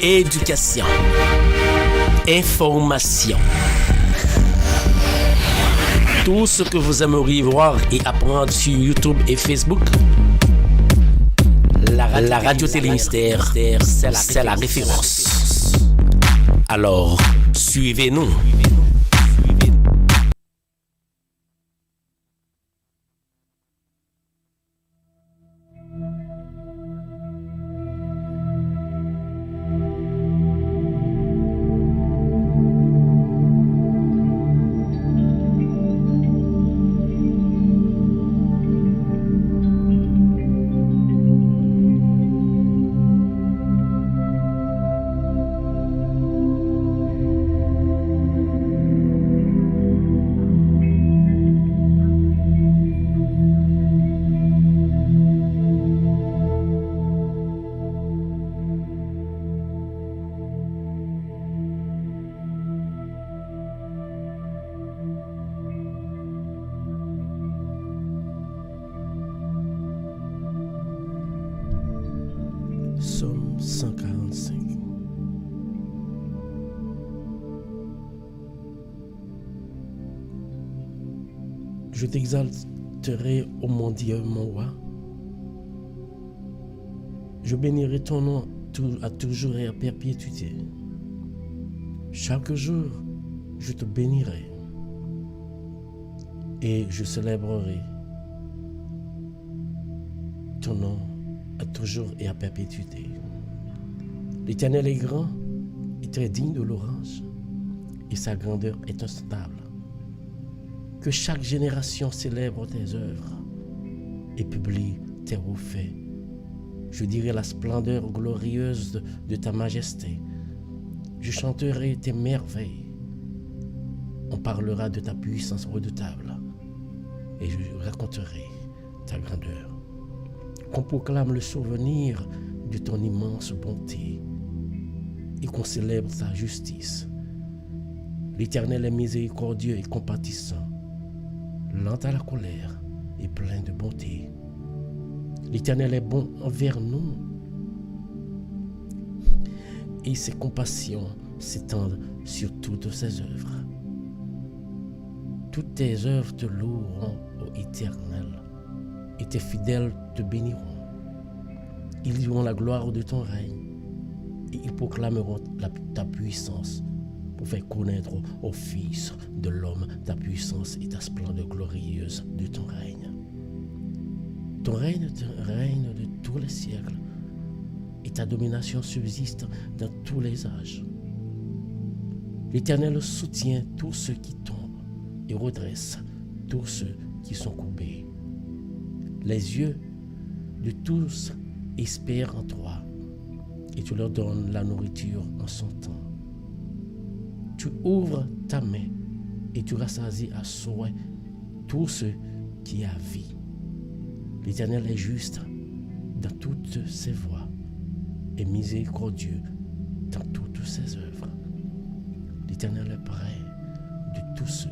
Éducation. Information. Tout ce que vous aimeriez voir et apprendre sur YouTube et Facebook, la radio-télé Mystère, c'est la référence. Alors, suivez-nous. Psaume 145. Je t'exalterai, ô mon Dieu, mon roi. Je bénirai ton nom à toujours et à perpétuité. Chaque jour, je te bénirai et je célébrerai ton nom à toujours et à perpétuité. L'Éternel est grand et très digne de louange, et sa grandeur est instable. Que chaque génération célèbre tes œuvres et publie tes hauts faits. Je dirai la splendeur glorieuse de ta majesté. Je chanterai tes merveilles. On parlera de ta puissance redoutable et je raconterai ta grandeur. Qu'on proclame le souvenir de ton immense bonté et qu'on célèbre ta justice. L'Éternel est miséricordieux et compatissant, lent à la colère et plein de bonté. L'Éternel est bon envers nous et ses compassions s'étendent sur toutes ses œuvres. Toutes tes œuvres te loueront, ô Éternel, et tes fidèles te béniront. Ils diront la gloire de ton règne et ils proclameront ta puissance pour faire connaître aux fils de l'homme ta puissance et ta splendeur glorieuse de ton règne. Ton règne est un règne de tous les siècles et ta domination subsiste dans tous les âges. L'Éternel soutient tous ceux qui tombent et redresse tous ceux qui sont courbés. Les yeux de tous espèrent en toi et tu leur donnes la nourriture en son temps. Tu ouvres ta main et tu rassasies à souhait tous ceux qui a vie. L'Éternel est juste dans toutes ses voies et miséricordieux dans toutes ses œuvres. L'Éternel est près de tous ceux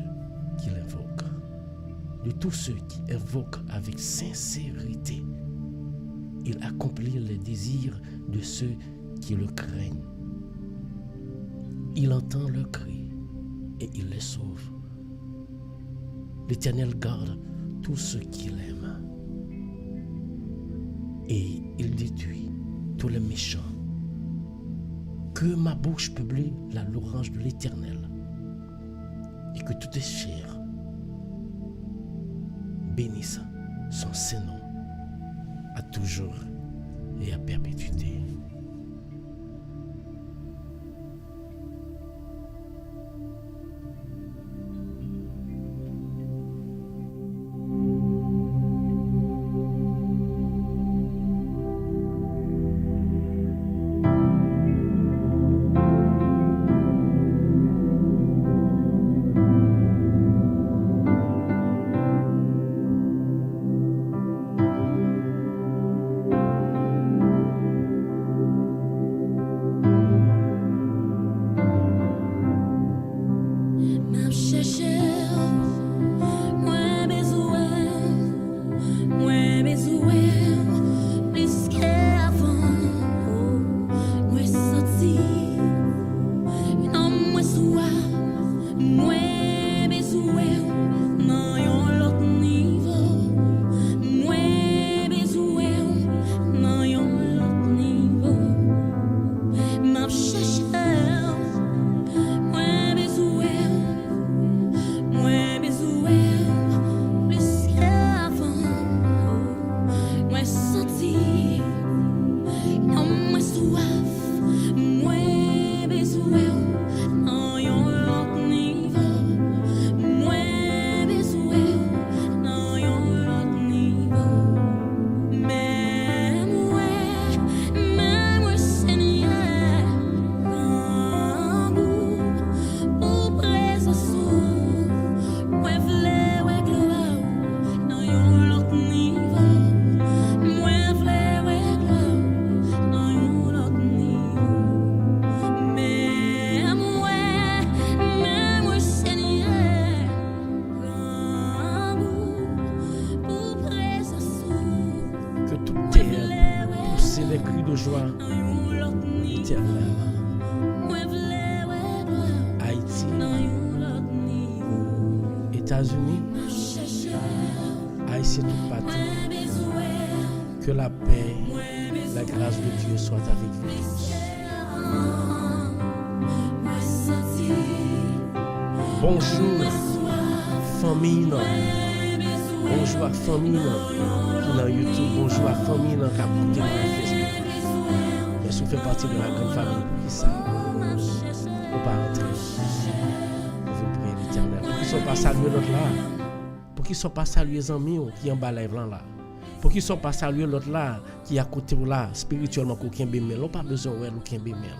qui l'invoquent, de tous ceux qui invoquent avec sincérité. Il accomplit les désirs de ceux qui le craignent. Il entend leurs cris et il les sauve. L'Éternel garde tous ceux qui l'aiment et il détruit tous les méchants. Que ma bouche publie la louange de l'Éternel et que toutes les chairs bénissent son Saint-Nom à toujours et à perpétuité. des cris de joie éternels. Haïti, États-Unis, Haïti tout partout. Que la paix, la grâce de Dieu soit avec vous tous. Bonjour, famille. Bonjour à famille qui dans YouTube. Bonjour à famille qui a écouté dans Facebook. Mais si vous faites partie de la grande famille, pour qui ça? Vous pas rentrer. Vous priez l'Éternel. Pour qu'ils ne soient pas salués l'autre là. Pour qu'ils ne soient pas salués les amis qui en bas live là. Pour qu'ils ne soient pas salués l'autre là qui est à côté là, spirituellement, qui est bémel. On n'a pas besoin de nous qui est bémel.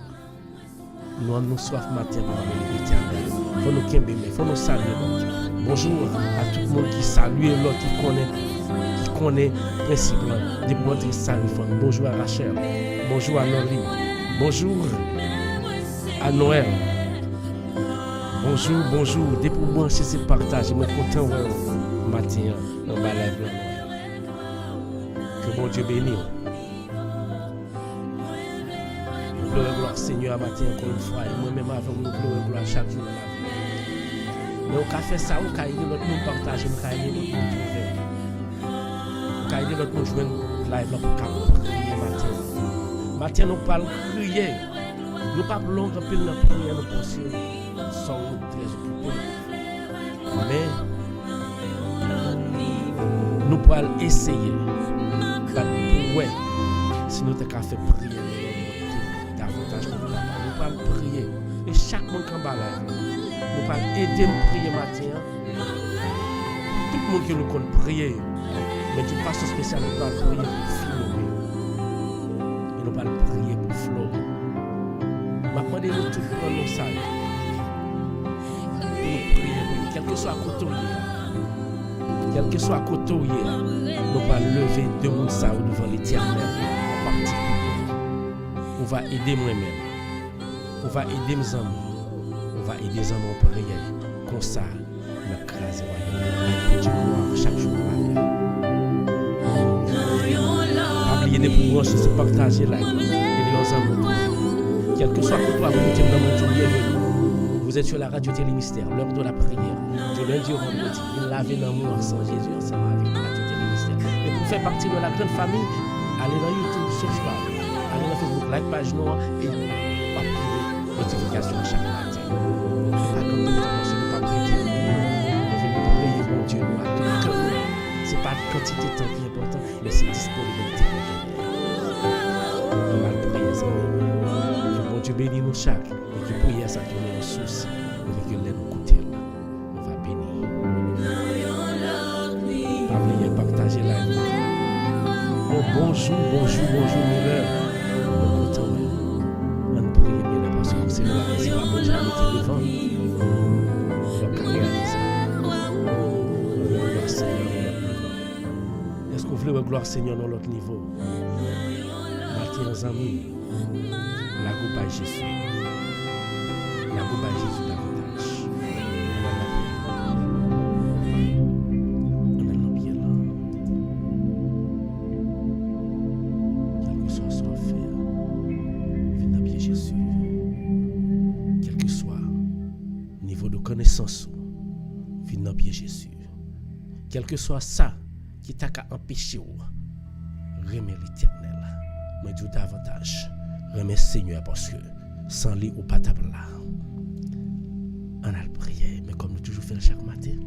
Nous avons soif matin pour l'Éternel. Il faut nous bémel. Il faut nous saluer l'autre. Bonjour à tout le monde qui salue l'autre, qui connaît le principe de montrer salut. Bonjour à Rachel. Bonjour à Noli. Bonjour à Noël. Bonjour. Depuis moi, c'est ce partage. Je suis content de matin dans ma live Noël. Que bon Dieu bénisse. Nous pleurons gloire Seigneur à matin encore une fois. Et moi-même avant nous pleurons gloire chaque jour dans la vie. Mais on a fait ça, on a aidé notre monde partager, on a aidé notre monde trouver. On a aidé notre monde jouer live là pour prier matin. Matin, nous parlons crier. Nous ne parlons pas longtemps de la prière, nous pensons, nous sommes très occupés. Mais nous pouvons essayer. Ouais, si nous avons fait prier, davantage pour nous pouvons prier. Et chaque monde qui est en live. Nous allons aider à prier matin. Tout le monde qui nous connaît prier. Mais d'une façon spéciale, nous allons prier pour Philomé. Et nous allons prier pour Flo. Maintenant, nous allons tout prendre nos salles. Pour nous prier pour lui. Quel que soit côté, nous allons lever deux mondes devant l'Éternel en particulier. On va aider moi-même. On va aider mes amis. On va aider les hommes en prière. Comme ça, nous crasons le royaume. Chaque jour. Oubliez de pouvoir se partager là. Et les hommes. Quel que soit pour toi, vous êtes sur la radio Télémystère, l'heure de la prière. De lundi au vendredi. Il lavait l'amour sans Jésus ensemble avec la radio Télémystère. Et pour faire partie de la grande famille, allez dans YouTube, subscribe. Allez dans Facebook, like page noire et activez notification chaque matin. C'est pas la quantité de temps qui est important, mais c'est la disponibilité. On va le prier, ça. Que bon Dieu bénisse nous chaque, et que prier ça tourne en source, et que l'aide nous coûte là. On va bénir. Pas oublier partager la vie. Oh, bonjour, Miller. On content, on prie bien parce que c'est la bon Dieu qui est devant. Est-ce que vous voulez gloire Seigneur dans l'autre niveau? Matin, amis, la coupe à Jésus. La coupe à Jésus davantage. On est là bien là. Quel que soit son affaire, viens dans bien Jésus. Quel que soit niveau de connaissance, viens dans bien Jésus. Quel que soit ça qui t'a empêché, remets l'Éternel. Moi, je dis davantage, remets Seigneur parce que sans lui, ou pas table là. On a le prier, mais comme nous toujours faisons chaque matin,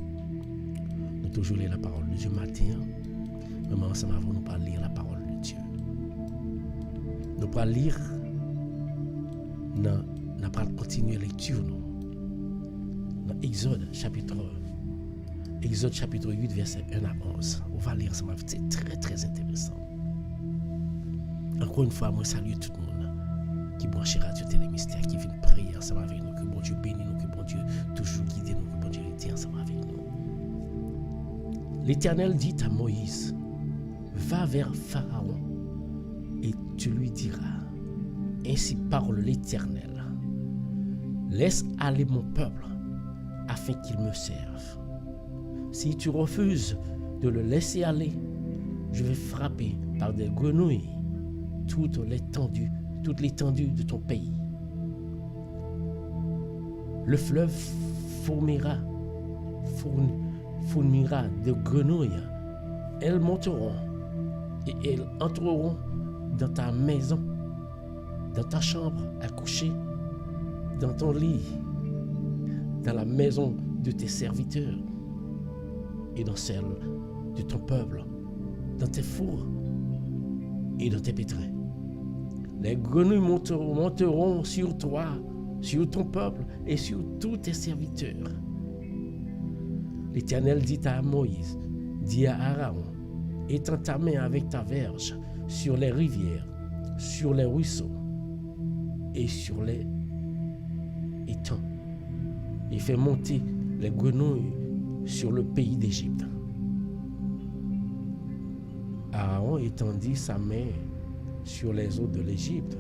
nous toujours lire la parole de Dieu matin. Même ensemble, avant nous pas lire la parole de Dieu. Nous pas lire, nous pas continuer la lecture. Dans Exode chapitre 8, verset 1 à 11. On va lire ça, c'est très très intéressant. Encore une fois, moi salue tout le monde qui branche Radio Télémystère, qui vient prier ensemble avec nous, que bon Dieu bénisse nous, que bon Dieu toujours guide nous, que bon Dieu était ensemble avec nous. L'Éternel dit à Moïse, va vers Pharaon et tu lui diras, ainsi parle l'Éternel, laisse aller mon peuple afin qu'il me serve. Si tu refuses de le laisser aller, je vais frapper par des grenouilles toute l'étendue de ton pays. Le fleuve fourmillera de grenouilles. Elles monteront et elles entreront dans ta maison, dans ta chambre à coucher, dans ton lit, dans la maison de tes serviteurs et dans celle de ton peuple, dans tes fours et dans tes pétrins. Les grenouilles monteront sur toi, sur ton peuple et sur tous tes serviteurs. L'Éternel dit à Moïse, dit à Aaron, étends ta main avec ta verge sur les rivières, sur les ruisseaux et sur les étangs, et fais monter les grenouilles sur le pays d'Égypte. Aaron étendit sa main sur les eaux de l'Égypte,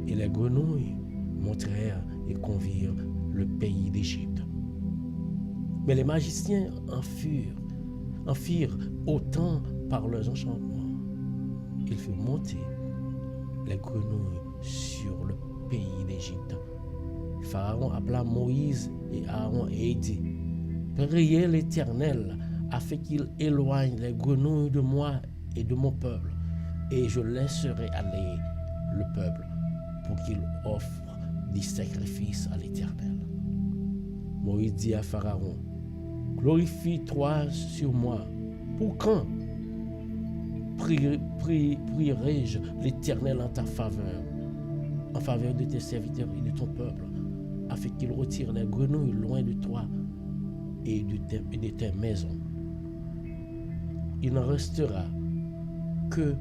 et les grenouilles montèrent et convirent le pays d'Égypte. Mais les magiciens en firent autant par leurs enchantements. Ils firent monter les grenouilles sur le pays d'Égypte. Pharaon appela Moïse et Aaron et dit, priez l'Éternel afin qu'il éloigne les grenouilles de moi et de mon peuple, et je laisserai aller le peuple pour qu'il offre des sacrifices à l'Éternel. Moïse dit à Pharaon, glorifie-toi sur moi. Pour quand prierai-je l'Éternel en ta faveur, en faveur de tes serviteurs et de ton peuple, afin qu'il retire les grenouilles loin de toi et de tes maisons? Il n'en restera que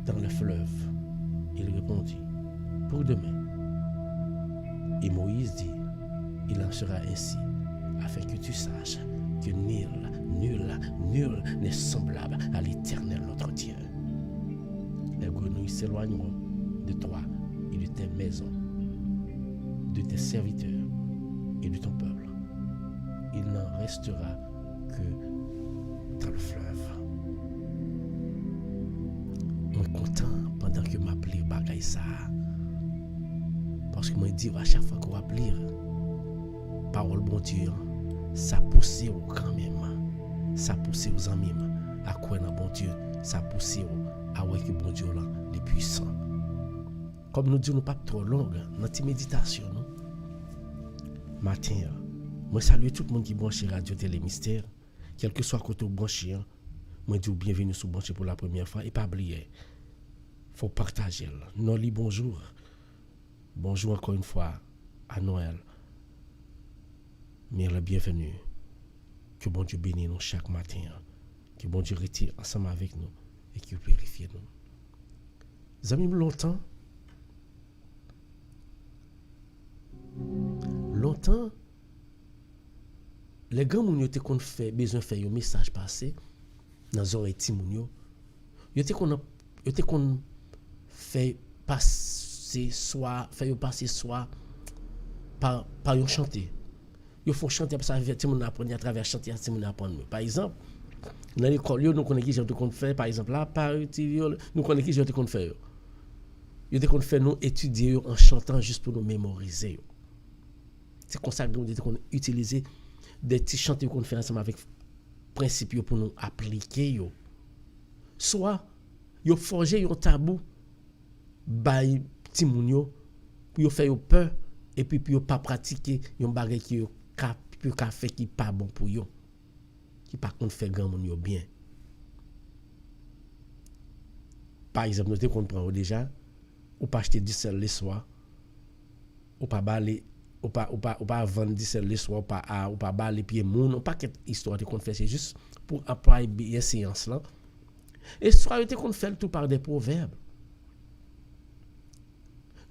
dans le fleuve. Il répondit, pour demain. Et Moïse dit, il en sera ainsi, afin que tu saches que nul n'est semblable à l'Éternel notre Dieu. Les grenouilles s'éloigneront de toi et de tes maisons, de tes serviteurs et de ton peuple. Il n'en restera que dans le fleuve. Je suis content pendant que je m'appelle bagaille ça. Parce que je dis à chaque fois qu'on va lire parole bon Dieu, ça pousse quand même. Ça pousse aux amis à croire dans bon Dieu. Ça pousse à voir que bon Dieu est puissant. Comme nous disons, nous pas trop long dans notre méditation. Matin, moi salue tout le monde qui branche Radio Télé Mystère. Quel que soit côté branché, moi dis bienvenue sur branché pour la première fois. Et pas oublier, faut partager. Non, bonjour. Bonjour encore une fois à Noël. Mais le bienvenue. Que bon Dieu bénisse nous chaque matin. Que bon Dieu retire ensemble avec nous et qu'il purifie nous. Amis, longtemps, les grands moun yo te kon fait besoin faire un message passé dans oreille ti moun yo. Yo te kon fait passer soit par un chanter. Il faut chanter parce que tout le monde apprend à travers chanter, tout le monde apprend. Par exemple, dans l'école, nous connaissons qui j'ai qu'on faire. Par exemple, là, par TV, nous connaissons qui j'ai qu'on faire. Ils ont fait nous étudier en chantant juste pour nous mémoriser. C'est comme ça que nous avons utilisé des petits chants qu'on fait ensemble avec principes pour nous appliquer. Soit, ils ont forgé un tabou, by petit moun yo, pour faire peur et puis pour pas pratiquer un bagage qui ka fait qui pas bon pour yo, qui par contre fait grand moun yo bien. Par exemple, nous te comprend déjà, ou pas acheter du sel le soir, ou pas baler, ou pas vendre du sel le soir, ou pas baler pied moun, ou pas quelque histoire de qu'on fait, c'est juste pour appliquer bien séance là. Et soit te qu'on fait tout par des proverbes.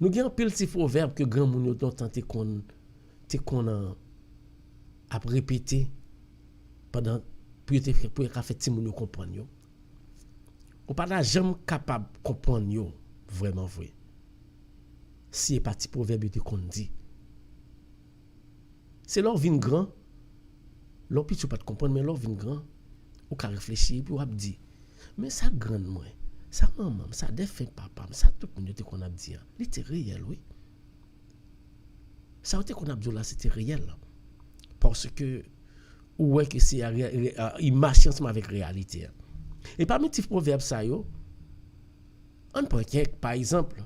Nous avons un pile de proverbes que grand moun yo tenté qu'on a répété pendant pour faire ti moun yo comprendre yo. On pas jamais capable comprendre yo vraiment vrai. Si pas ti proverbe te qu'on dit. C'est leur vin grand. Leur petit pas comprendre mais leur vin grand ou ka réfléchir puis ou a dit mais ça grand moi. Ça maman, ça défait papa, ça tout le monde était qu'on a dit, c'était réel, oui. Ça était qu'on a dit là, c'était réel. Parce que ouais que c'est il marche ensemble avec réalité. Et parmi les proverbes ça yo, on prend par exemple,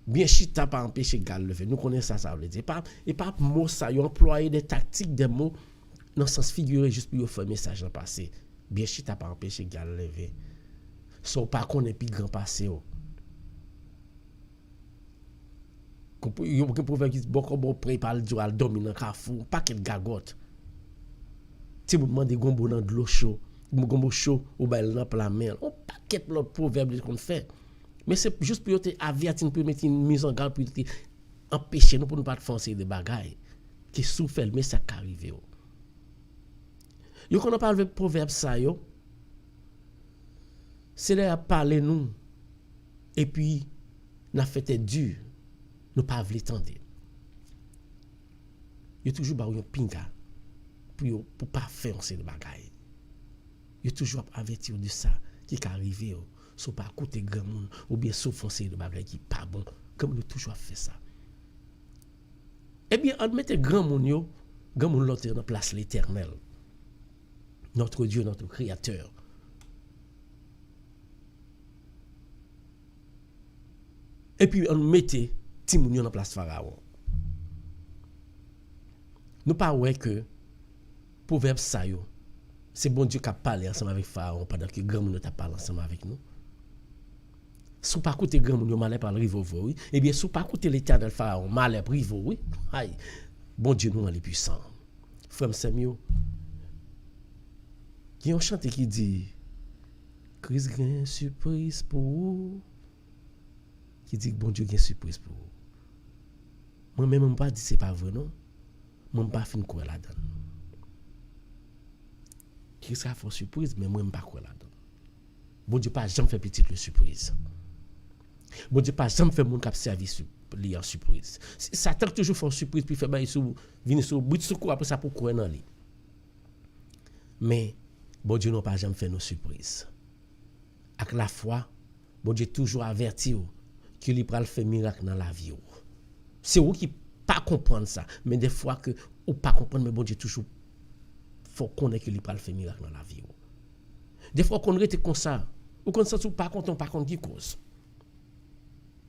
bien chita pas empêcher gal lever. Nous connaissons ça veut dire et pas mot ça yo employer des tactiques des mots dans le sens figuré juste pour faire message en passé. Bien chita pas empêcher gal lever. So pas connaît plus grand passé yo. Yo que proverbe qui bon comme bon prépare du al dominant kafou, paquet de gagote. Si vous demandez gombo dans de l'eau chaud, gombo chaud ou ben dans la mer, on paquet l'autre proverbe qu'on fait. Mais c'est juste pour te avertir, pour mettre une mise en garde, pour te empêcher nous pour ne pas foncer des bagailles qui souffrent, mais ça arrive. Yo qu'on a parlé avec proverbe ça yo, c'est là à parler nous et puis n'a fait dur, nous pas vle tendre. Yo toujours ba yon pinga pour pas faire ces bagailles. Yo toujours avertir de ça qui arrive so pas côté grand monde ou bien souffrir de bagailles qui pas bon comme nous toujours fait ça. Eh bien on mette grand monde l'autre dans place l'Éternel. Notre Dieu, notre créateur. Et puis on mette Timoun dans place Pharaon. Nous pas ouais que proverbe ça yo, c'est bon Dieu qui a parlé ensemble avec Pharaon pendant que grand monde t'a parlé ensemble avec nous. Sous pas côté grand monde malais par rivo oui. Eh bien sous pas côté l'Éternel Pharaon malais rivo oui. Aïe. Bon Dieu nous est puissant. Frère Samuel, il y a un chanteur qui dit Christ a une surprise pour vous. Qui dit que bon Dieu a une surprise pour vous. Moi-même, je ne pas dit c'est pas vrai, non. Moi, je ne pas fin quoi là-dedans. Christ a fait une surprise, mais moi, je ne pas quoi là-dedans. Bon Dieu pas jamais fait petite surprise. Bon Dieu pas jamais fait mon cap service li en surprise. Satan toujours fait une surprise puis fait bail sous venir sur bout de secours après ça pour quoi dans lui. Mais bon Dieu n'a pas jamais fait nos surprises. Avec la foi, bon Dieu toujours averti que il pral faire miracle dans la vie. C'est vous qui pas comprendre ça, mais des fois que ou pas comprendre mais bon Dieu toujours faut connaître que il pral faire miracle dans la vie. Des fois qu'on rete comme ça, ou qu'on sent pas content par contre qui cause.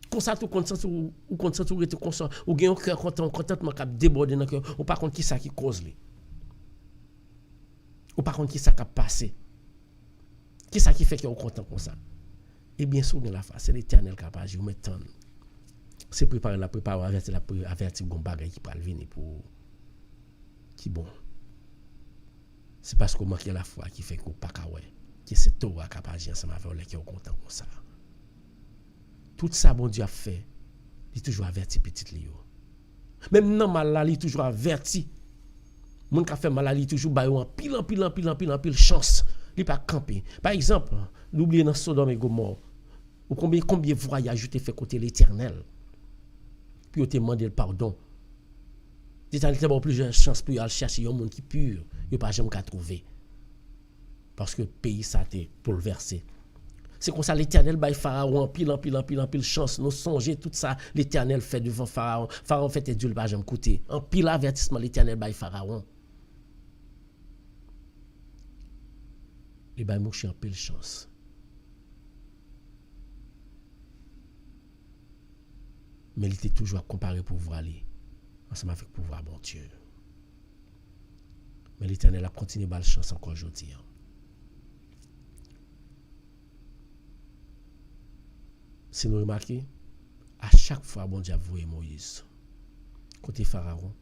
Comme ça tout content ou content tout rete comme ça, ou gagne cœur contentement cap déborder dans cœur, ou par contre qui ça qui cause lui. Ou par contre qui ça qui a passé. Qui ça qui fait que vous content comme ça? Et bien sûr, la face, c'est l'Éternel qui a pas agi. Vous mettez c'est préparer, avertir gon bagay qui pral venir pour qui bon. C'est parce qu'on manque la foi qui fait qu'on pas kawé, que c'est Torah qui a pas agi ensemble avec les qui sont contents comme ça. Tout ça bon Dieu a fait, il toujours averti petit li yo. Même non mal là, il toujours averti. Moun ka fait mal, il toujours ba yo en pile chance. Il pas camper. Par exemple, n'oubliez dans Sodome et Gomorrhe, ou combien voyages tu fait côté l'Éternel. Puis tu demandé le pardon. L'Éternel t'a donné plusieurs chances pour aller chercher un monde qui pur, il pas jamais qu'à trouver. Parce que le pays ça été bouleversé. C'est comme ça l'Éternel bail Pharaon en pile chance, nous songer tout ça l'Éternel fait devant Pharaon. Pharaon fait Dieu le pas jamais coûter. En pile avertissement l'Éternel bail Pharaon. Il bail mouche en pile chance. Mais il était toujours à comparer pouvoir aller ensemble avec pouvoir bon Dieu. Mais l'Éternel a continué à chance encore aujourd'hui. Si nous remarquons, à chaque fois, bon Dieu a voué Moïse. Côté Pharaon,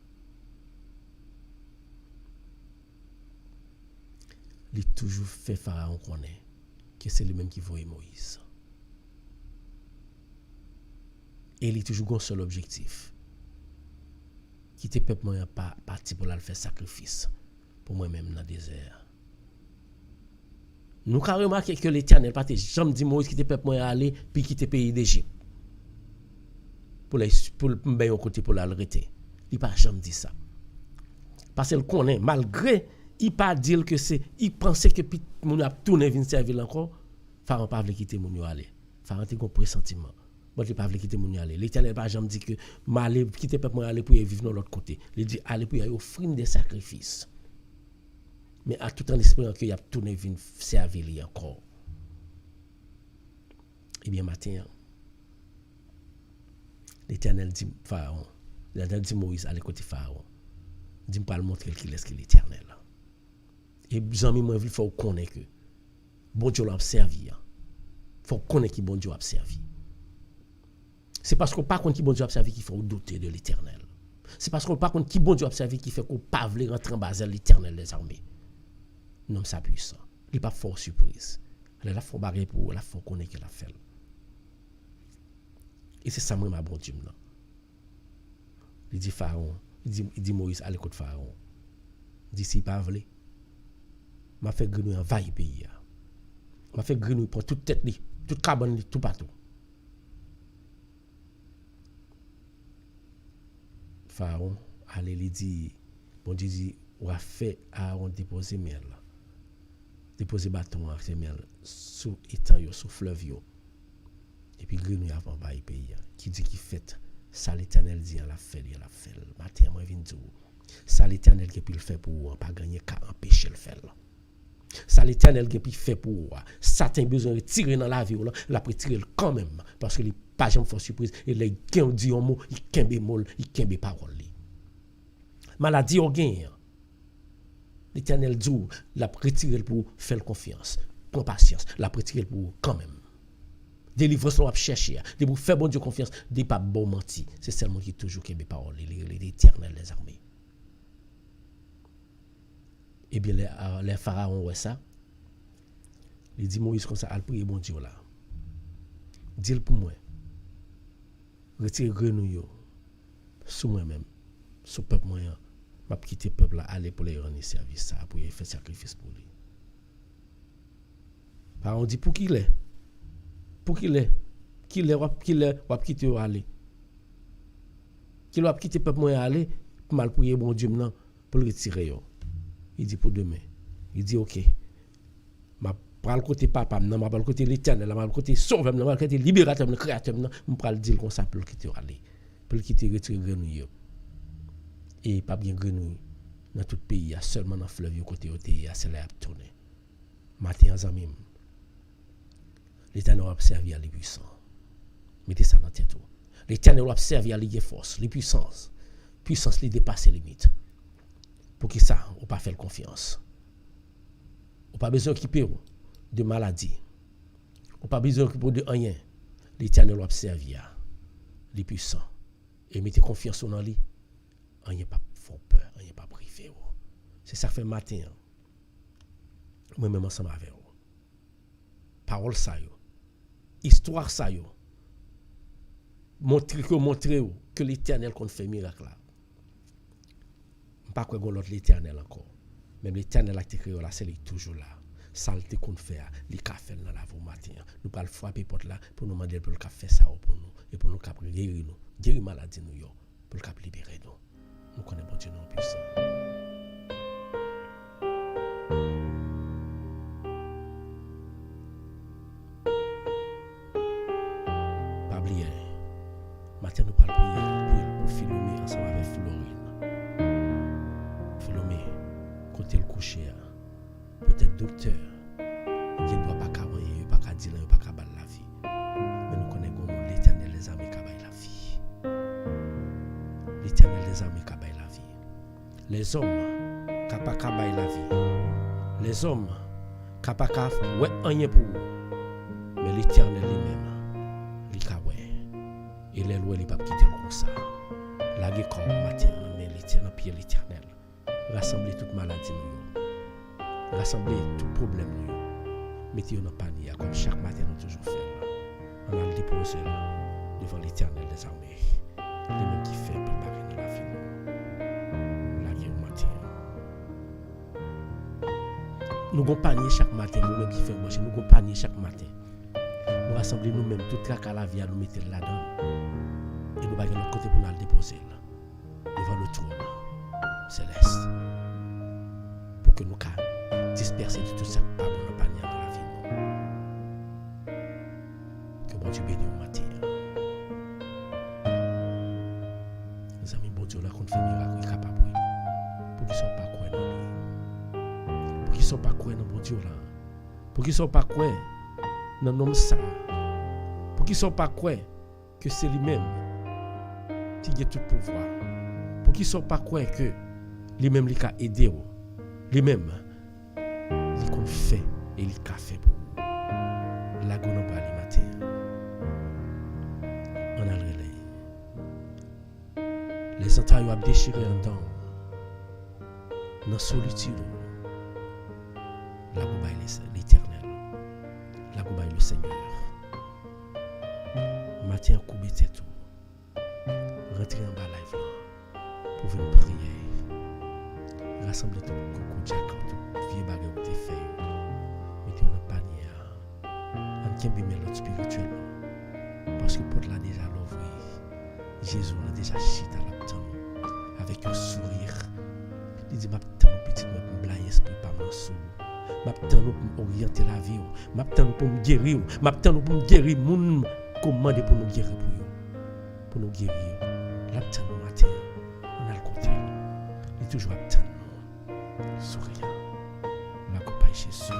il a toujours fait Pharaon connaître que c'est lui-même qui voué Moïse. Et il a toujours un seul objectif. Quitter le peuple n'a pas parti pour aller faire sacrifice pour moi-même dans le désert. Nous avons remarqué que l'Éternel n'a pas jamais dit Moïse quitter le peuple aller puis quitter le pays d'Égypte. Pour le côté pour l'arrêter. Il n'a pas jamais dit ça. Parce qu'il connaît, malgré, il pas dire que c'est, il pensait que mon a tourné vers servir encore, Pharaon pas voulu quitter mon aller. Pharaon a un pressentiment. Bon, il pas voulu quitter mon aller. L'Éternel pas jamais dit que m'aller quitter peuple aller pour vivre de l'autre côté. Il dit aller pour offrir des sacrifices. Mais à tout en espérant qu'il y a tourné vinn servir lui encore. Eh bien matin l'Éternel dit Pharaon, l'Éternel dit Moïse allez côté Pharaon. Dit pas le montrer qu'il est l'Éternel. Et amis moi il faut connaître que bon Dieu l'a servi. Faut connaître que bon Dieu a servi. C'est parce qu'on pas contre qui bon Dieu a servi qu'il faut douter de l'Éternel. C'est parce qu'on pas contre qui bon Dieu a servi qu'il fait qu'on pas veut rentrer en bas de l'Éternel des armées. Non, ça puissant. Il pas fort surprise. Là faut barrer pour la faut connaître qu'il a fait. Et c'est ça moi ma bon Dieu là. Il dit Pharaon, il dit Moïse à l'écoute Pharaon. Il dit si pas veut m'a fait grenouille envahir pays. M'a fait grenouille pour toute tête li, toute cabane li, tout partout. Pharaon allait lui dire bon Dieu dit ou a fait Aaron déposer miel. Déposer bâton avec miel sous étang yo, sous fleuve yo. Et puis grenouille avant bail pays qui dit qui fait ça l'Éternel dit la fait. Matin moi vinn dire ça l'Éternel qui peut le faire pour pas gagner qu'à empêcher le faire. Ça l'Éternel qui peut fait pour Satan besoin de tirer dans la vie la peut tirer quand même parce que il pas jamais fort surprise et les gain dit un mot il kembe mol il kembe parole li. Maladie au gain. L'Éternel dit la retirer pour faire confiance, prendre patience, la retirer pour quand même. Délivrance on va chercher, de vous faire bon Dieu confiance, de pas bon menti, c'est seulement qui toujours kembe parole l'Éternel des armées. Eh bien les pharaons ouais ça. Il dit Moïse comme ça al prier bon Dieu là. Dis-le pour moi. Retire grenouille sous moi-même, sous peuple moyen. M'a quitter peuple là aller pour les rendre service ça pour faire sacrifice pour lui. Pharaon dit pour qu'il est qu'il va quitter aller. Qu'il va quitter peuple moyen aller pour mal prier bon Dieu maintenant pour le retirer yo. Il dit pour demain. Il dit OK. M'a prend le côté papa, non m'a pas le côté l'Éternel, m'a le côté sauveur, m'a le côté libérateur, le créateur, m'a pas le dire comme ça pour le quitter aller. Pour le quitter retirer grenouille. Et pas bien grenouille dans tout pays, il y a seulement dans fleuve côté côté, c'est là à tourner. Matin en amis. L'Éternel va servir à les puissants. Mettez ça dans tête. L'Éternel va servir à les forces, les puissances. Puissance les dépasse les limites. Pour que ça, on pas faire confiance. On pas besoin d'occuper de maladie. On pas besoin d'occuper de rien. L'Éternel va servir les puissants. Et mettez confiance dans lui. Rien pas font peur, rien pas privé. C'est ça fait matin. Moi même ensemble avec vous. Parole ça yo. Histoire ça yo. Montrer que l'Éternel qu'on fait miracle là. Pas quoi l'autre l'Éternel encore. Même l'Éternel a été créé là, c'est lui toujours là. Saleté qu'on fait, les cafés dans la voie matin. Nous pas le frapper porte là pour nous demander pour le café ça pour nous et pour nous cap guérir nous, guérir maladie nous yo, pour le cap libérer nous. Nous connaissons bon Dieu non puissant. Pas oublier. Matin nous parlons prier pour Philomé ensemble avec Florine. Philomé, côté le coucher, peut-être docteur, qui ne doit pas travailler, pas qu'à dire, pas qu'à battre la vie. Mais nous connaissons l'Éternel des armées qui a la vie. L'Éternel des armées qui a la vie. Les hommes qui n'ont pas la vie. Les hommes qui n'ont pas ouais rien pour vous. Mais l'Éternel lui-même, il a ouais. Et les lois, il ne pas quitter le comme ça. La guerre comme matin, mais l'Éternel, pied l'Éternel. Rassembler toute maladie, rassembler tout problème, mettez-vous dans le panier, comme chaque matin nous toujours fait. On a le déposé devant l'Éternel des armées, lui-même qui fait préparer dans la vie. La guerre au matin. Nous avons panier chaque matin, nous-mêmes qui faisons manger, nous avons panier chaque matin. Nous rassemblons nous-mêmes, tout trac à la vie, à nous mettre là-dedans. Et nous allons de l'autre côté pour nous le déposer devant le trône céleste. Pour que nous disperser de tout ça pas bon panier dans la vie. Que Bon Dieu béni au matin. Les amis, bon Dieu, là, qu'on fait miracle, il est capable. Pour qu'ils ne soient pas quoi dans lui. Pour qu'ils ne soient pas quoi dans bon Dieu là. Pour qu'ils ne soient pas quoi dans l'homme ça. Pour qu'ils ne soient pas quoi que c'est lui-même qui a tout pouvoir. Pour qu'ils ne soient pas quoi que lui-même il a aidé. Lui-même, il qu'on fait et il a fait pour vous. La goût n'a pas les matins. On a le relais. Les entrailles ont déchiré en dents. Dans la solitude, la goût l'éternel. La goût le Seigneur. Matin, coupez tout. Rentrez en bas live là. Pour venir prier. Rassemblez tout le coucou, Jacob, tout vieux bagage où t'es fait. Mettez-vous dans le panier. On tient bien l'autre spirituellement. Parce que pour là déjà l'ouvrir. Jésus a déjà chita la tête avec un sourire. Il dit, m'attends petit, m'blaye esprit pas mon sou. M'attends pour orienter la vie. M'attends pour me guérir. M'attends pour me guérir. Moun commande pour nous guérir pour vous. Pour nous guérir. L'attend nous matin. On a le côté. Il est toujours attend nous. Souriant. La compagnie Jésus.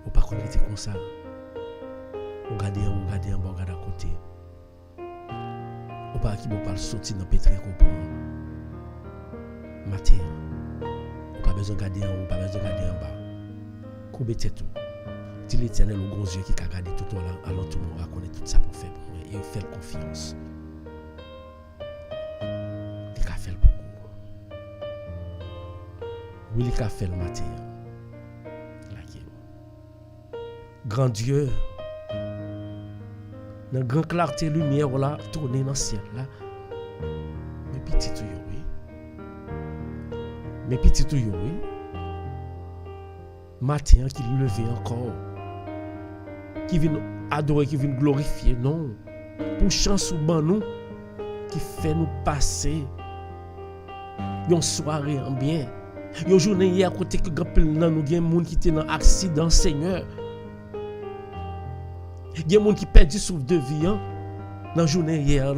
Ou pas qu'on était comme ça. On regarde en bas, on regarde à côté. Ou pas qui ne pas sortir dans le pétrin comprendre. Matin. Ou pas besoin de regarder en haut, ou pas besoin de regarder en bas. Coubez tout. Dis l'Éternel aux gros yeux qui a regardé tout au long, alors tout le monde va connaître tout ça pour faire pour moi. Et faire confiance. Il a fait le beaucoup. Oui, il a fait le matin. Grand Dieu, dans la grande clarté lumière là, tourner dans le ciel là. Mais petit tout oui. Mais petit tout oui. Matin qui levé encore. Qui vient adorer, qui vient glorifier, non. Pour chance ou ban nous qui fait nous passer une soirée en bien. Une journée hier côté que grand pile nan nous gen moun qui était dans accident Seigneur. Il y a des gens qui perdent du souffle de vie dans la journée hier.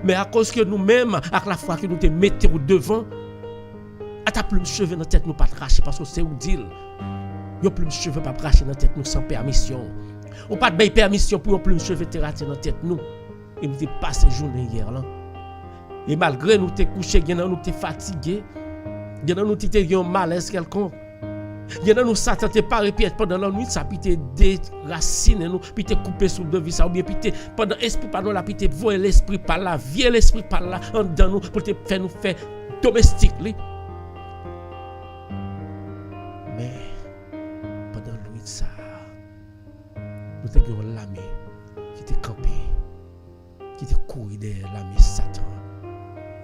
Mais à cause que nous-mêmes, à la fois que nous te mettons devant, à ta plume cheveux dans la tête, nous pas cracher parce que c'est où dire. Yo plume cheveux pas cracher dans la tête nous sans permission. On pas de permission pour une plume cheveux te rater dans la tête nous. Et nous te passé journée hier là. Et malgré nous te couché, nous te fatigué, nous te un malaise quelconque. Il y a nous Satan te paré piège pendant la nuit ça puis te déraciner nous puis te couper sous de vie ça ou bien puis te pendant esprit par là puis te voyer l'esprit par là vieux l'esprit par là en dedans nous pour te faire nous faire domestique li. Mais pendant la nuit ça nous te gagné l'ami qui te campé qui te couru derrière l'ami Satan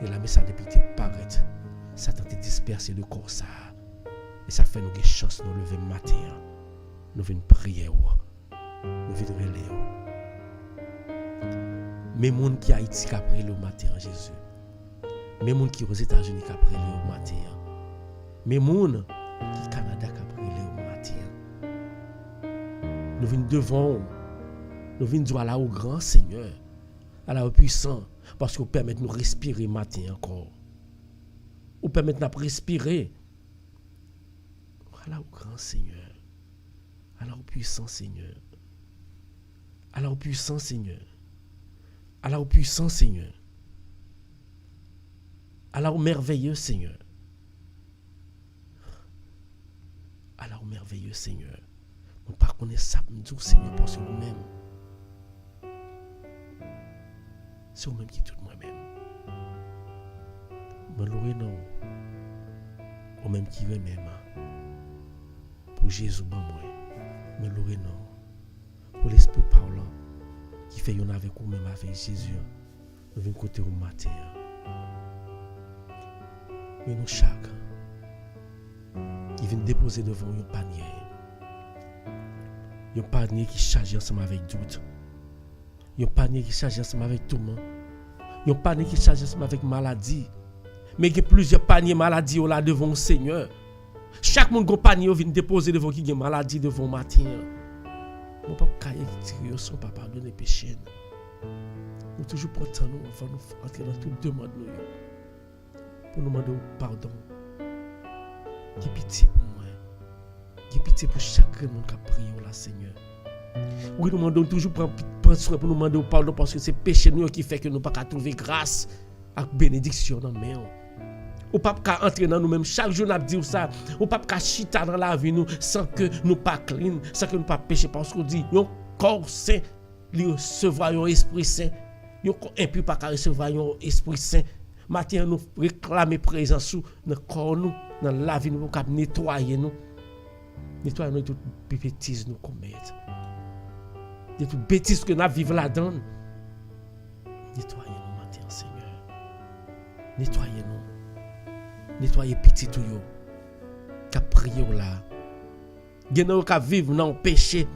et l'ami ça depuis te paraître Satan te dispersé de corps ça. Et ça fait nous des chances de nous lever le matin. Nous venons prier. Nous venons relayer. Mais les gens qui Haïti qui prié le matin, Jésus. Mais les gens qui aux États-Unis qui prié le matin. Mais les gens qui Canada qui prié le matin. Nous venons devant. Nous venons dire à la au grand Seigneur. À la au puissant. Parce que vous permettez de nous respirer le matin encore. Vous permettez de nous respirer. Alors, grand Seigneur, alors puissant Seigneur, alors puissant Seigneur, alors puissant Seigneur, alors merveilleux Seigneur, alors merveilleux Seigneur. Nous ne pas connaître ça, nous Seigneur, parce que nous-mêmes, c'est nous-mêmes qui tout moi-même. Mais nous non, nous-mêmes qui nous-mêmes. Pour Jésus, moi, mais l'aurait non. Pour l'Esprit parlant, qui fait yon avec vous, même avec Jésus, nous venons côté au matin. Mais nous, chaque, qui vient déposer devant un panier. Un panier qui charge ensemble avec doute. Un panier qui charge ensemble avec tout le monde. Un panier qui charge ensemble avec maladie. Mais il y a plusieurs paniers maladies là devant le Seigneur. Chaque monde compagnie vient déposer devant qui a maladie devant matin. Mon papa caille tirer son papa donner péché. Nous toujours prendre nous avant nous entrer dans toute demande nous pour nous demander pardon. Qui pitié pour moi. Qui pitié pour chaque monde qui a prié là Seigneur. Oui, nous demandons toujours prendre soin pour nous demander pardon parce que c'est péché nous qui fait que nous pas trouver grâce et bénédiction dans main. Ou pas qu'à entrer dans nous-mêmes chaque jour n'a dit ça, ou pas qu'à chita dans la vie nous sans que nous pas clean, sans que nous pas pécher parce qu'on dit un corps saint, lui recevoir un esprit saint. Un corps impur pas qu'à recevoir un esprit saint. Matin nous réclamer présence sous dans corps nous, dans la vie nous pour nettoyer nous. Nettoyer nous toutes bêtises nous commettre. De toutes bêtises que nous vivons là-dedans. Nettoyez-nous matin Seigneur. Nettoyez-nous. Nettoyer petit tout yo qui prié là gen qui vivre dans péché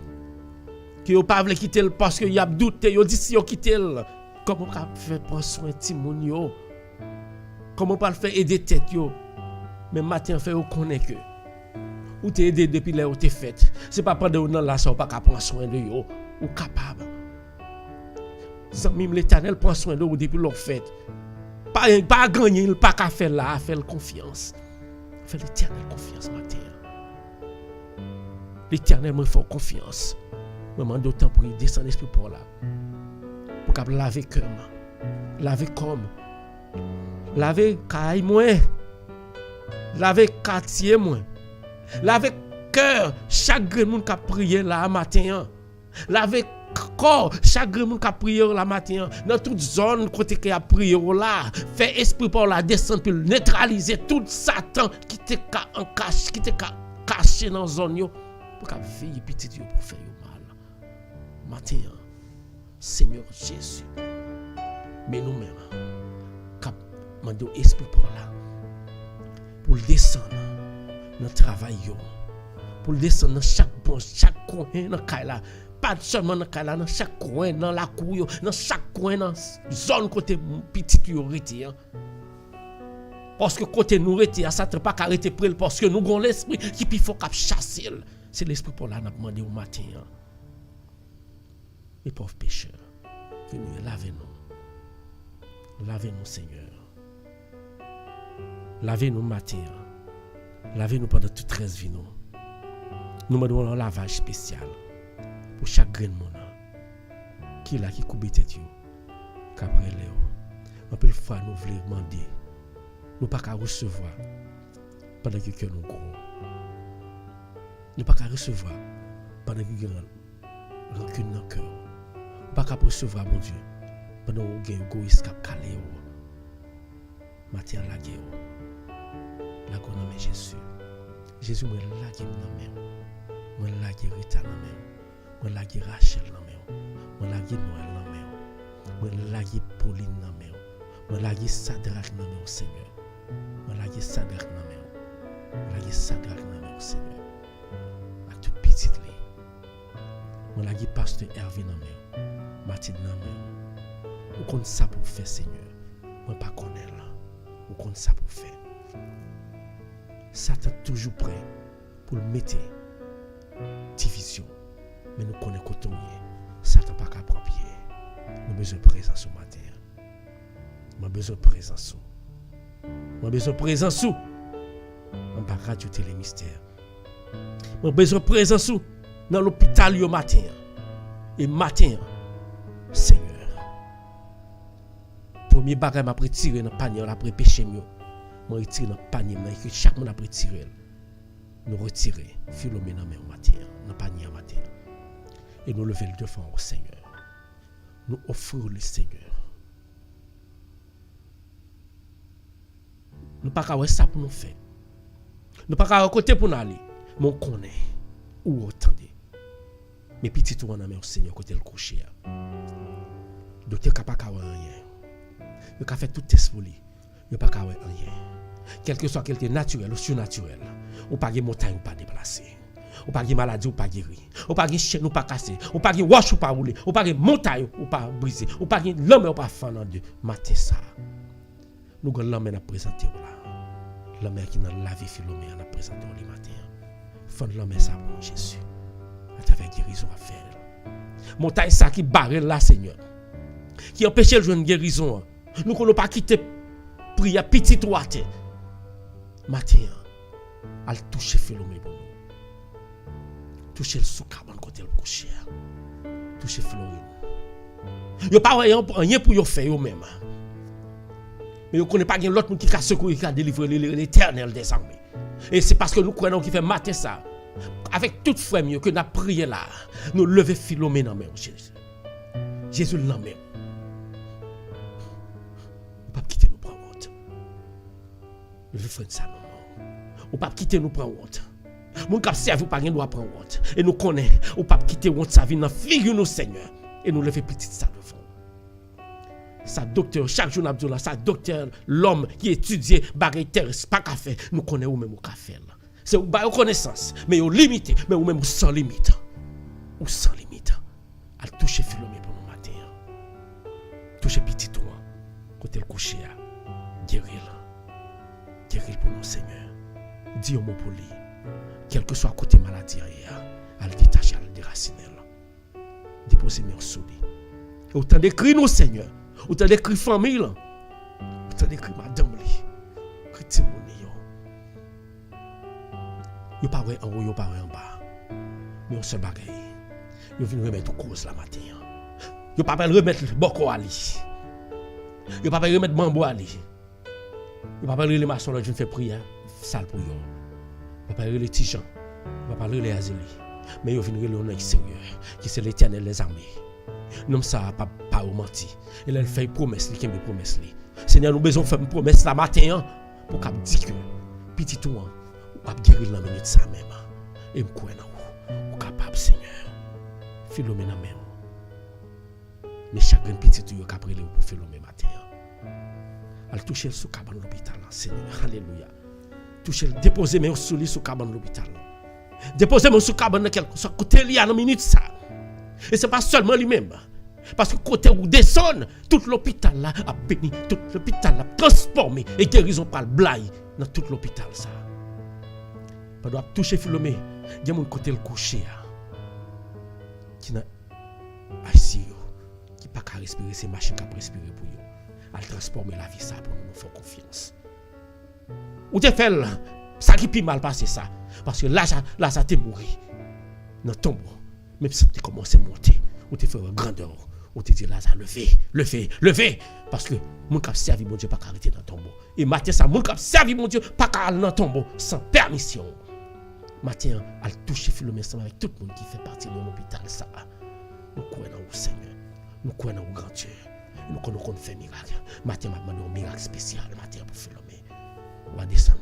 qui yo pas veut quitter parce que y a douté yo dit si yo quitter comment ka faire prendre soin ti moun yo comment pas faire aider tête yo mais matin fait yo connaît que ou t'es aidé depuis là où t'es fait c'est pas pendant dans là ça pas ka prendre soin de yo ou capable même l'Éternel prend soin de vous depuis l'on fait. Pas gagner, pas qu'à faire là, faire confiance. Faire l'Éternel confiance matin. L'Éternel me fait confiance. Je demande autant pour descendre l'esprit pour là. Pour qu'à laver cœur, laver comme, laver caille moins, laver quartier moins, laver cœur chaque monde qui a prié là matin. Laver corps chaque monde qui a prié la matin dans toute zone côté qui a prié là fait esprit pour la descendre pour neutraliser tout Satan qui était en cache qui était caché dans zone yo pour qu'a veiller petit yo pour faire mal matin Seigneur Jésus mais nous-mêmes cap mando esprit pour là pour descendre dans travail yo pour descendre dans chaque coin dans caille pas seulement dans chaque coin dans la cour dans chaque coin dans zone côté petit priorité parce que côté nous rete ça ne pas arrêter près parce que nous avons l'esprit qui puis faut cap chasser c'est l'esprit pour là n'a demandé au matin les pauvres pécheurs venez lavez-nous Seigneur lavez-nous matin lavez-nous pendant toute 13 vie nous demandons un lavage spécial pour chaque grain de monde qui là qui coupe tête yo qu'après léo en plus fois nous voulons demander nous pas qu'à recevoir pendant que cœur nous gros nous pas qu'à recevoir pendant que grand rancune dans cœur pas qu'à recevoir mon Dieu pendant que gain égoïste cap calé matin la guerre la connaît Jésus me laguer dans main me laguer Rita dans main moi lagi Rachel nan men, moi lagi Noël nan men, moi lagi Pauline nan men, moi lagi Sadrak nan men Seigneur, moi lagi Sadrak nan men, moi lagi Sadrak nan men Seigneur, à toute petite li, moi lagi Pasteur Hervé nan men, Mathilde nan men, ou kon ça pour faire Seigneur, moi pas connaît là, ou kon ça pour faire, Satan toujours prêt pour le mettre division. Mais nous connaissons que Satan pas qu'à prendre pied. Nous avons besoin de présence ce matin. Nous avons besoin de présence. Nous avons besoin de présence. On ne peut pas rajouter les mystères. Nous avons besoin de présence dans l'hôpital le matin. Et matin, Seigneur, premier bagage m'a retiré dans le panier, après péché mieux. Je retire dans le panier, que chaque monde a retiré. Nous retirer Philomène dans le matin, dans le panier matin. Et nous lever le devant au Seigneur. Nous offrons le Seigneur. Nous ne pouvons pas faire ça pour nous faire. Nous ne pouvons pas côté pour nous aller. Mais on connaît. Ou attendez. Mais petit tout on a mis au Seigneur côté le coucher. Docteur n'a pas faire rien. Il a fait tout test pour lui. Il n'a pas faire rien. Quel que soit quelque naturel ou surnaturel. Ou pas de montagne ou pas déplacer. Ou pas de maladie ou pas guéri. Ou pas de chaîne ou pas cassé. Ou pas de roche ou pas rouler. Ou pas de montagne ou pas brisé. Ou pas de l'homme ou pas fendre en deux. Matin ça. Nous avons l'homme à présenter là. L'homme qui n'a la vie Philomé en a présenté le matin. Fond l'homme ça pour Jésus. À travers guérison à faire. Montagne ça qui barre là, Seigneur. Qui empêche le jeune guérison. Nous ne pas quitter prière petit droite. Matin, à toucher Philomé pour nous. Toucher le sous-cabane côté le coucher. Toucher Florine. Yo pas rien pour yo faire yo même. Mais yo connaît pas gen l'autre monde qui a secouru qui a délivré l'Éternel des armées. Et c'est parce que nous croyons qui fait mater ça. Avec toute foi mieux que n'a prié là, nous lever Philomé dans main Jésus. Jésus dans main. On pas quitter nous prendre honte. Lever frère ça non. On pas quitter nous prendre honte. Mon cap servi pas gen doit prendre honte. Et nous connaît, on pas quitter honte sa vie dans figure nous Seigneur et nous lever petite ça devant. Sa docteur, chaque jour n'a besoin sa docteur, l'homme qui étudie bagay terrestre, pas qu'à faire, nous connaissons ou même au café. C'est une connaissance, mais au limité, mais ou même sans limite. Ou sans limite. À toucher Philomé pour nous matin. Toucher petit toi, côté le coucher, guérir. Guérir pour nous, Seigneur. Dis un mot pour lui. Quel que soit côté maladie, à le détacher, à le déraciner. Déposer mes sous lui. Autant d'écrire nous, Seigneur. Autant d'écrire famille. Autant d'écrire madame lui. Critimoni. Yo pas en haut, yo pas en bas. Mais on se bagaille. Yo vient remettre cause la matin. Yo pas remettre boko ali. Yo pas remettre bambou ali. Yo pas les maçons là vient faire prière, salle pour yo. Yo pas les tijan. Yo pas les azeli. Mais yo vient le sérieux qui c'est l'Éternel des armées. Non ça pas menti. Il a fait promesse, il a promesse li. Seigneur nous besoin faire une promesse la matin pour qu'a dit que petit tout pas guérir la minute ça même. Et me croire dans vous capable Seigneur. Philomé na même. Mais chaque petit tout yo capable pour Philomé matin. Elle toucher sous cabane l'hôpital Seigneur. Alléluia. Toucher déposer mes sous lui sous cabane l'hôpital. Déposer mes sous cabane quelque soit côté li à la minute ça. Et c'est pas seulement lui-même. Parce que côté où descend, tout l'hôpital là a béni, tout l'hôpital a transformé et guérison par le blaye dans tout l'hôpital ça. Pas doit toucher Philomé, il y a mon côté le coucher qui n'a ICU qui pas qu'à respirer ces machines qui respirer pour eux. Elle transformer la vie ça pour nous faire confiance. Ou te fait ça qui pi mal passé ça parce que là ça t'est mouru dans tombeau. Même si tu commences à monter, ou tu fais une grandeur, ou tu dis là, ça lever. Parce que mon cap servi, mon Dieu, pas arrêter dans le tombeau. Et matin, ça, mon cap servi, mon Dieu, pas aller dans le tombeau, sans permission. Matin, elle touche Philomé avec tout le monde qui fait partie de l'hôpital. Ça. Nous croyons au Seigneur, nous croyons au grand Dieu, nous croyons qu'on fait miracle. Matin, m'a demandé un miracle spécial, matin, pour Philomé. On va descendre,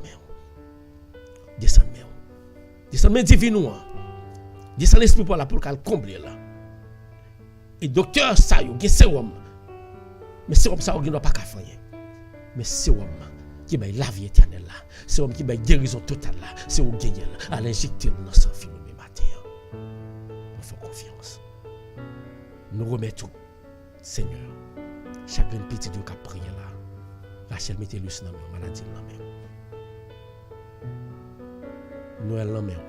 Descendre, divine-nous. Descend l'esprit pour la pour qu'elle comble là. Et docteur ça yo gen sérum. Mais sérum ça on doit pas faire. Mais sérum qui va la vie éternelle là. Sérum qui va guérison totale là. C'est au gagner là. À l'injecter dans sang Philomé matin. On fait confiance. Nous remettons Seigneur. Chaque petit Dieu qui a prié là. Rachel mettez le dans la maladie dans la main. Noël dans la main.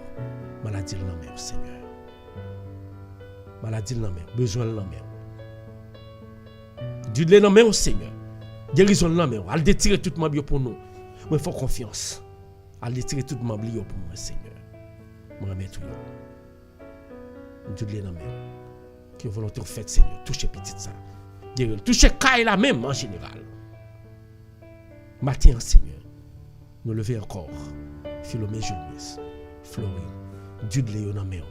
Maladie dans la main Seigneur. Maladie dans la main, besoin dans la main. Dieu dans la main au Seigneur. Guérison dans la main. Elle détire tout membre pour nous. Moi faut confiance. Elle détire tout membre pour moi Seigneur. Moi remets tout. Dieu dans la main. Que volonté faite Seigneur, touchez petite ça. Guérir, touchez caille la même en général. Matin Seigneur. Nous lever encore. Philomé Jules Florine. Dieu de Léon dans la main.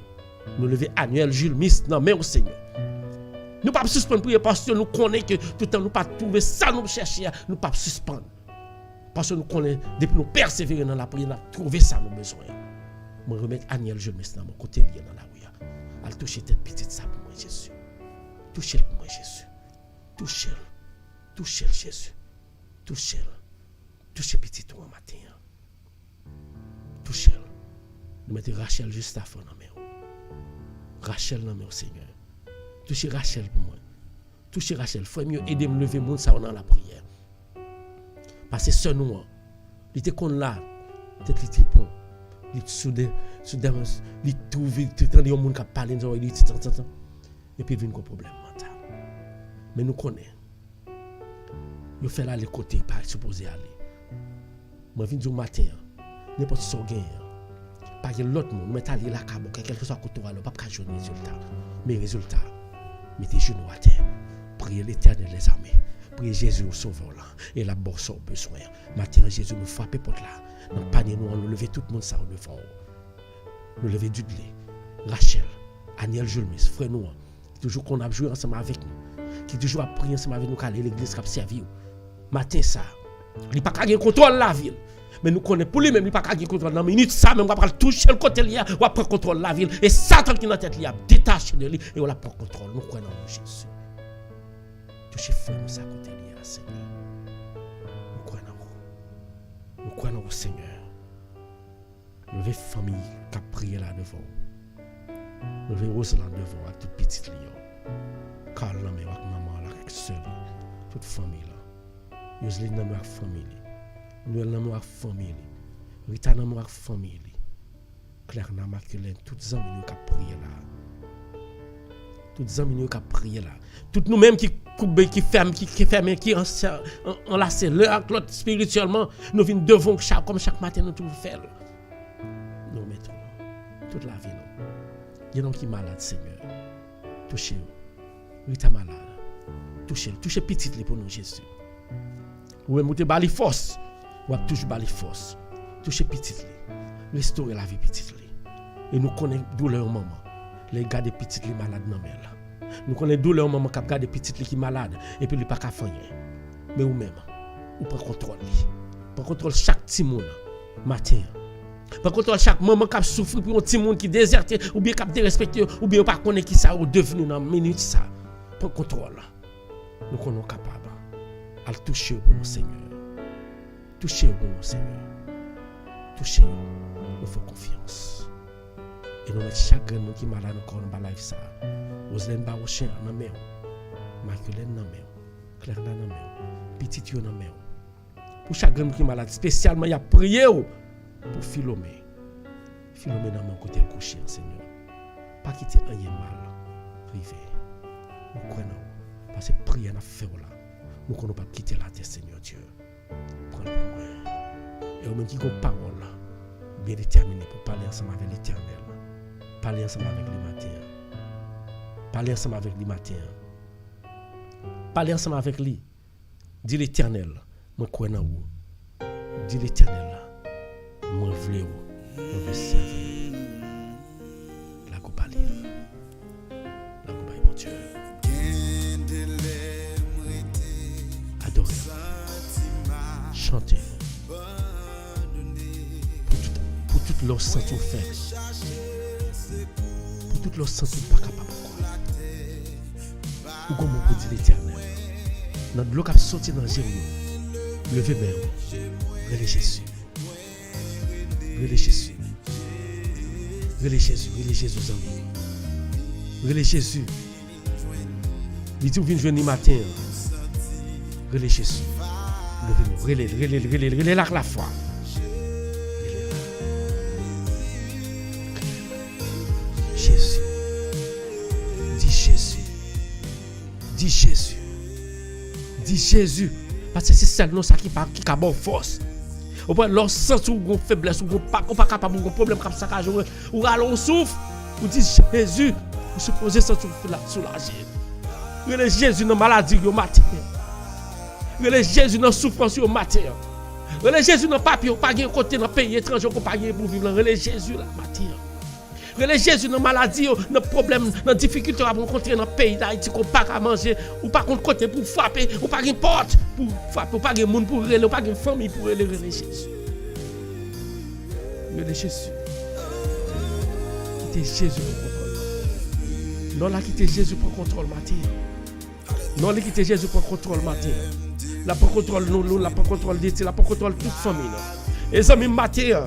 Nous lever Annuel Jules Miss dans main au Seigneur. Nous pas suspendre prier parce que nous connaissons que tout le temps nous pas trouver ça nous chercher, nous pas suspendre. Parce que nous connaissons depuis nous persévérer dans la prière, nous trouver ça nous besoin. Moi remettre Annuel Jules Miss dans mon côté lié dans la rue. Elle toucher tête petite ça pour moi Jésus. Toucher pour moi Jésus. Toucher Jésus. Toucher petit toi matin. Toucher. Nous mettons Rachel juste à fond dans main. Rachel dans mon Seigneur. Touchez Rachel pour moi. Touchez Rachel. Faut mieux aider me lever mon ça dans la prière. Parce que ce nous Il était con là, tête était pont. Il soudain, il trouve, il entend des gens qui parlent, il dit et puis il vient un problème mental. Mais nous connaissons. Il fait là les côtés pas supposé aller. Moi viens du matin, n'importe ce gain. Pas que l'autre monde, mais aller là quel que soit côté là, pas jouer résultat. Mais résultat, mettez genoux à terre. Priez l'Éternel les armées. Priez Jésus au sauveur là et la bosse au besoin. Matin Jésus nous frappe porte là. Dans le panier nous lever tout le monde ça au devant. Nous lever Dudley, Rachel, Aniel Julmis, frère nous. Toujours qu'on a joué ensemble avec nous. Qui toujours a prié ensemble avec nous car l'église qui a servi. Matin ça, il pas gagner contrôle la ville. Mais nous connaissons pour lui-même, il pas gagner contrôle dans minute ça même on va toucher le côté là, on va prendre contrôle de la ville et Satan qui dans tête là détaché de lui et on la prend contrôle. Nous croyons en Jésus. Toucher frère nous ça côté là Seigneur. Nous croyons en vous. Nous croyons au Seigneur. Levez famille qui a prié là devant. Levez Roselain devant à toute petite lion. Carl là mais avec maman là avec seul toute famille là. Yoseline là avec famille. Noël là avec famille. Rita là avec famille. Claire là Maculène toutes amis qui a prié là. Toutes amis qui a prié là. Toutes nous-mêmes qui coupent qui ferment qui enlacent l'un avec l'autre spirituellement, nous venons devant comme chaque matin nous tout faire. Nous mettons toute la vie nous. Il y a des gens qui sont malades, Seigneur. Touchez-vous. Rita malade. Touchez petit pour nous, Jésus. Ou même vous avez force. Ou avez toujours les force. Touchez petit. Restaurez la vie petit. Et nous connaissons douleur maman. Les gars de petit les malades non mais là. Nous connaissons douleur maman qui garde petit qui malade et puis il pas qu'à faire. Mais ou même, ou prend contrôle. Prend contrôle chaque petit monde matin. Par contre, chaque moment qui souffre pour un petit monde qui déserté ou bien qui a respecté ou bien pas connaît qui ça ou devenu dans minute ça. Prends contrôle. Nous sommes capables à toucher pour nous Seigneur. Toucher pour nous Seigneur. Toucher nous faut confiance. Et nous mettons chaque grain qui est malade encore dans la life ça. Roselaine Barochin dans main. Maculène dans main. Claire dans main. Petit yo dans main. Pour chaque grain qui est malade spécialement il y a prié pour Philomé. Philomé dans mon côté le coucher, Seigneur. Pas quitter rien mal. Privé. Nous croyons. Parce que prière n'a fait là. Nous ne pouvons pas quitter la terre, Seigneur Dieu. Prenez moi. Et au même qui ont parole là, bien déterminée pour parler ensemble avec l'Éternel. Parler ensemble avec le matin. Parler ensemble avec le matin. Parler ensemble avec lui. Dis l'Éternel, moi crois en vous. Dis l'Éternel. Moi voulez vous, je veux servir. La coupe à lire. La coupe à mon Dieu. Adorez. Chantez. Pour toute leur sens faible. Pour toute leur sens pas capable de croire. Ou comme on peut dire l'Éternel. Notre bloc a sorti dans Jérémie. Levez même. Relais Jésus. Relais Jésus. Relais Jésus. Relais Jésus. Relais Jésus. Il dit vous venez jouer matin. Relais Jésus. Relais la foi. Jésus. Dis Jésus. Dis Jésus. Dis Jésus. Parce que c'est celle ça qui a bonne force. Ou pas leur sens ou gon faiblesse ou pas capable ou gon problème comme ça ou allons souffle ou dit Jésus ou supposé sentir soulager. Le Jésus dans maladie au matin. Le Jésus dans souffrance au matin. Le Jésus dans papier pas gain côté dans pays étranger qu'on pas gain pour vivre le Jésus là matin. Le Jésus dans maladie, dans problème, dans difficulté à rencontrer dans le pays d'Haïti qu'on pas à manger ou pas contre côté pour frapper ou pas une porte pour frapper ou pas de monde pour relever ou pas de famille pour relever Jésus. Le Jésus. Quittez Jésus pour contrôle. Non là quittez Jésus pour contrôle matin. Non là quittez Jésus pour contrôle matin. La pour contrôle nous, la pour contrôle d'été, la pour contrôle toute famille. Et amis matin.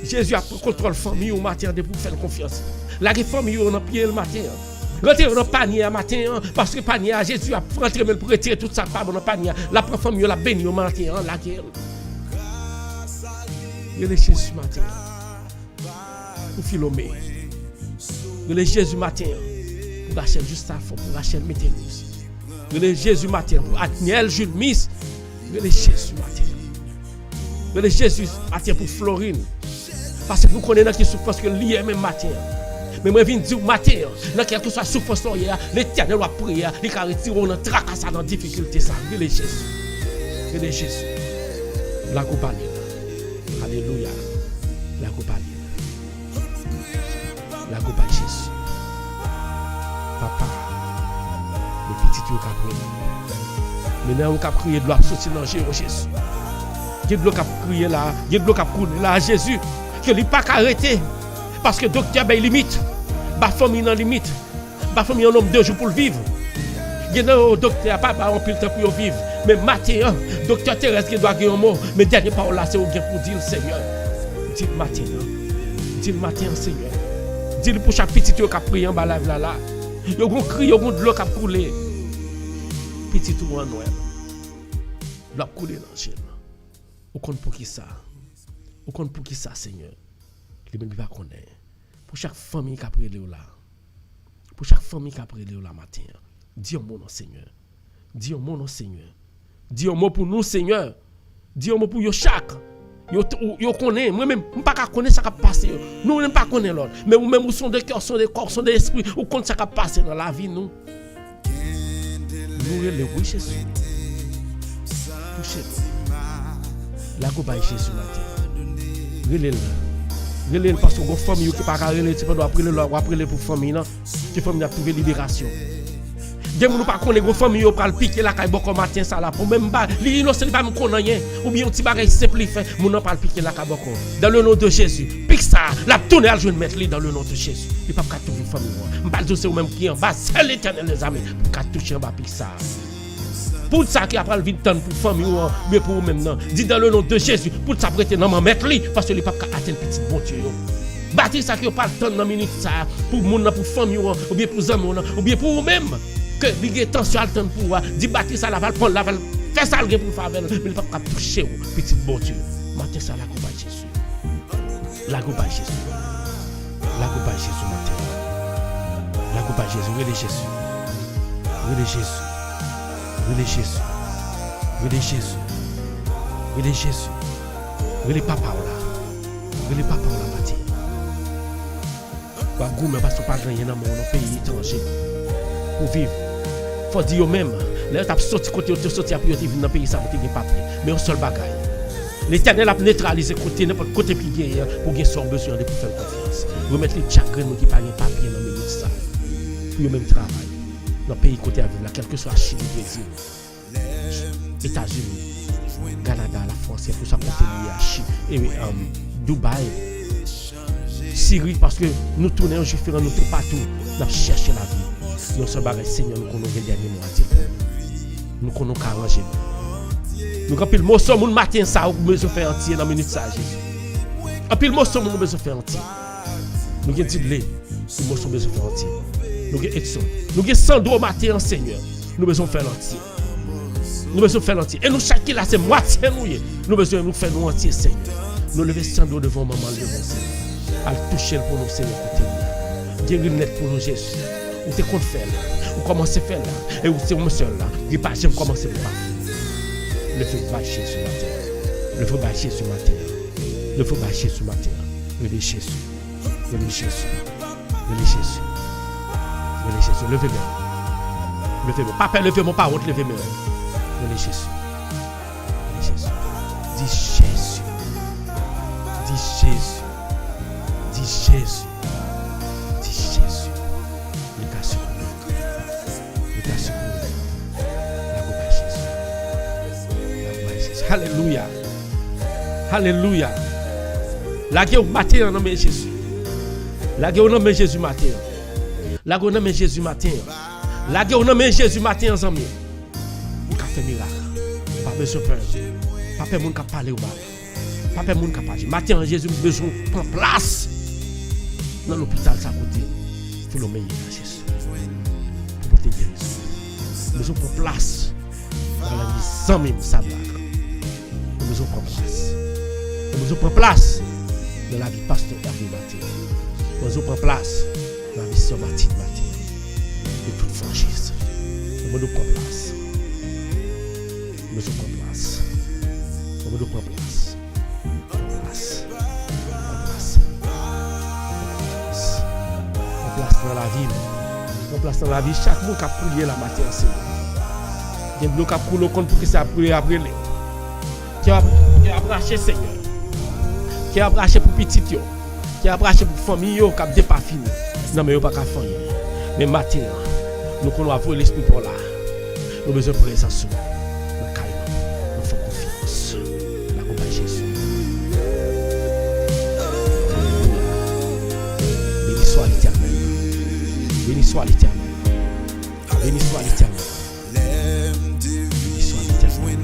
Jésus a pris contrôle famille au matin de pour faire confiance. La famille on a pied le matin. Rentrer dans le panier matin parce que panier Jésus a rentré pour retirer toute sa part dans le panier. La famille la béni au matin laquelle. Relais Jésus matin. Pour Philomé. Relais Jésus matin. Pour Rachel Justafo, pour Rachel Méténus. Relais Jésus matin. Pour Adniel Jules Miss. Relais Jésus matin. Relais Jésus matin pour Florine. Parce que vous connaissez qui souffrance que lié même matin. Mais moi viens dire matin, dans quelque soit souffrance hier, l'Éternel va prier, il va retirer on tracasse dans difficulté ça. Relais Jésus. Relais Jésus. La coupe alléluia. La coupe la coupe à Jésus. Papa, le petit tu as prié. Maintenant on a prié de l'eau sortir dans Jésus. Il y a de l'eau qui a prié là, il y a de l'eau qui a coulé là à Jésus. Que il pas arrêter parce que docteur ben limite. Ba famille dans limite. Ba famille un homme 2 jours pour le vivre. Il y a un docteur pas en pile temps pour vivre. Mais matin, docteur Thérèse qui doit gagner un mot, mais dernière parole là c'est au bien pour dire Seigneur. Dis le matin. Dis le matin Seigneur. Dis-le pour chaque petit qui a prié en bas là. Il y a un cri, il y a de l'eau qui a coulé. Petit tout en noir. L'eau a coulé dans le ciel. Au compte pour qui ça? Au compte pour qui ça, Seigneur? Les gens ne pas connaître. Pour chaque famille qui a prié là. Pour chaque famille qui a prié là matin. Dis un mot non Seigneur. Dis un mot non Seigneur. Dis un mot pour nous Seigneur. Dis un mot pour chaque. Yo connaît, moi-même, je ne sais pas connaître ce qui a passé. Nous ne pas connaître l'autre. Mais nous-mêmes, nous sommes des cœurs, sont des corps, sont des esprits. Nous connaissons ce qui a passé dans la vie, nous. Nous relèvons, oui, Jésus. Touchez-nous. La coupe à Jésus matin. Relève parce que vos familles qui ne peuvent pas relayer, tu dois appeler pour famille, qui famille a trouvé libération. Des gens ne pas connaître vos familles pour le piquer la caille beaucoup matin ça là pour même pas les innocents pas me connaître rien ou bien un petit bagage simple fait mon non pas le piquer la caille beaucoup dans le nom de Jésus pique ça la tourner à joindre mettre dans le nom de Jésus il pas toucher famille moi pas dire c'est même qui en bas c'est l'Éternel les amis pour toucher en bas pique ça pour ça qui après le vite temps pour famille ou mais pour vous même non dit dans le nom de Jésus pour ça prêter non mettre lui parce que il pas atteindre petite bon Dieu bâtir ça qui pas le temps dans minute ça pour monde pour famille ou bien pour amis ou bien pour vous même que les tensions à temps pour dit bâtir ça la va prendre la va faire ça pour faire mais il pas toucher petit bon Dieu matin ça la coupe à Jésus la coupe à Jésus la coupe à Jésus matin la coupe à Jésus relais Jésus relais Jésus relais Jésus relais Jésus relais Jésus relais papa là relais papa là matin pas goût mais parce que pas gagner dans mon pays étranger pour vivre faut dire même là tu as sorti côté tu sorti après tu venir dans pays ça pour te papier mais un seul bagaille l'Éternel a neutralisé côté n'importe côté qui gagne pour gagner son besoin de pour faire confiance remettre les chagrin qui pas gagne papier dans minute ça pour même travail dans pays côté à vivre là quel que soit Chili Brésil États-Unis Canada la France et tout ça côté lié à Chine et Dubaï Syrie parce que nous tournons en différent nous tout partout nous chercher la vie nous sommes barrés Seigneur nous connaissons les derniers mois nous connaissons arranger nous quand pile morceau mon matin ça ou besoin faire entier dans minute ça Jésus en pile morceau mon besoin faire entier nous gain dit lait nous morceau besoin faire entier nous gain Edson nous gain sando matin Seigneur nous besoin faire entier nous besoin faire entier et nous chaque là c'est moitié nous besoin nous faire nous entier Seigneur nous lever sando devant maman devant Seigneur à toucher pour nous Seigneur côté guérir net pour nous Jésus ou te compte faire là ou commencer faire là et ou c'est mon seul là qui pas j'aime commencer par le feu bâcher ce matin le feu bâcher ce matin le feu bâcher ce matin le Jésus le Jésus le Jésus le Jésus levez-moi papa levez-moi pas honte levez-moi le Jésus dis Jésus dis Jésus dis Jésus Alléluia. Alléluia. La guerre matin en nom de Jésus. La guerre au nom de Jésus matin. La guerre au nom de Jésus matin. La guerre au nom de Jésus matin en amis. Vous ka fait miracle. Pas besoin peur. Papa moun ka parler ou ba. Papa moun ka parler. Matin Jésus besoin prendre place dans l'hôpital ça côté. Faut le meilleur Jésus. Pour te guérir. Besoin prendre place dans la vie sans même ça. Nous besoin prendre place. Nous prend place dans la vie pasteur Hervé Matin. Nous prend place dans la vie sœur Mathilde Matin. De toute franchise. Nous prend place. Nous prend place. Nous prend place. Place dans la vie. On place dans la vie. Chaque monde qui a prié la matin, c'est il y a des gens qui a prié pour que ça a prié après les. Qui a braché Seigneur. Qui a braché pour petit yo. Qui a braché pour famille yo qui a pas fini. Non mais yo pas qu'à faire. Mais matin, nous connaissons avoir l'esprit pour là. Nous besoin pour les assos. Nous faisons confiance. La compagnie Jésus. Béni soit l'Éternel. Béni soit l'Éternel. Béni soit l'Éternel. Béni soit l'Éternel.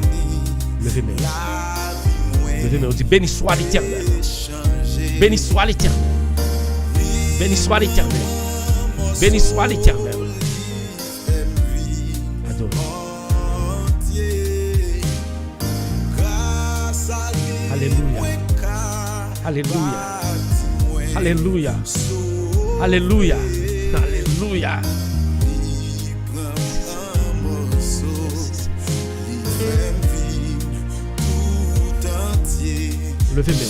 Levez-moi. Levez-moi. On dit béni soit l'Éternel. Béni soit l'Éternel. Béni soit l'Éternel. Béni soit l'Éternel. Adore. Alléluia. Alléluia. Alléluia. Alléluia. Alléluia. Levez-moi.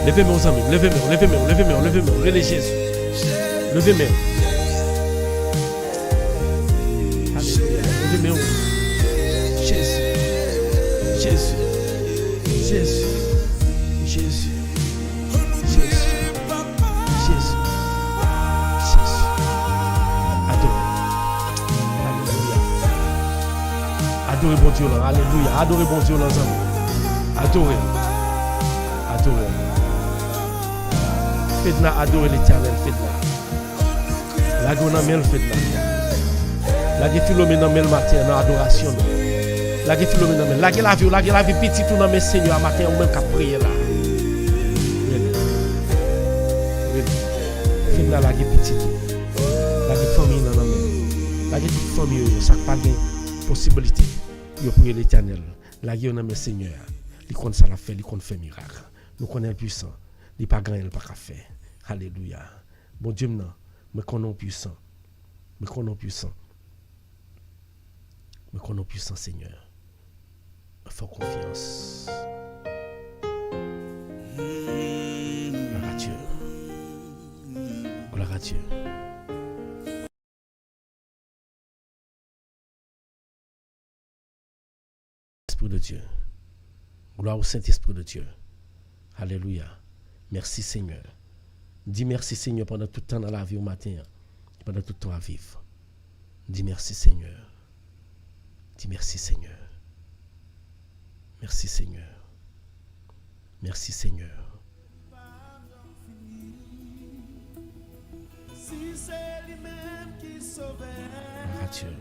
Levez-moi aux amis. Levez-moi. Levez-moi. Levez-moi. Levez-moi. Levez Jésus. Levez-moi. Alléluia. Levez-moi. Jésus. Jésus. Jésus. Jésus. Adorez bon Dieu là, alléluia. Adorez bon Dieu là, adorez. Adorez. Faites-la adorer l'Éternel, faites-la. La gona mel faites-la. La Philomène mel matin dans adoration. La Philomène mel. La vie petit tout dans mes seigneurs matin ou même qu'à prier là. Faites-la la petit tout. La famille dans mel. La petite famille ça pas gain possibilité. Yo prier l'Éternel. La guerre dans mes seigneurs. Il compte ça la fait, il compte faire miracle. Nous connaissons puissant. Il pas grand, il pas qu'à faire. Alléluia. Bon Dieu non, me connaissons puissant. Me connaissons puissant. Me connaissons puissant Seigneur. Me fais confiance. Gloire à Dieu. Gloire à Dieu. Esprit de Dieu. Gloire au Saint-Esprit de Dieu. Alléluia. Merci Seigneur. Dis merci Seigneur pendant tout le temps dans la vie au matin. Pendant tout le temps à vivre. Dis merci Seigneur. Dis merci Seigneur. Merci Seigneur. Merci Seigneur. Si c'est lui-même qui sauve. Dieu.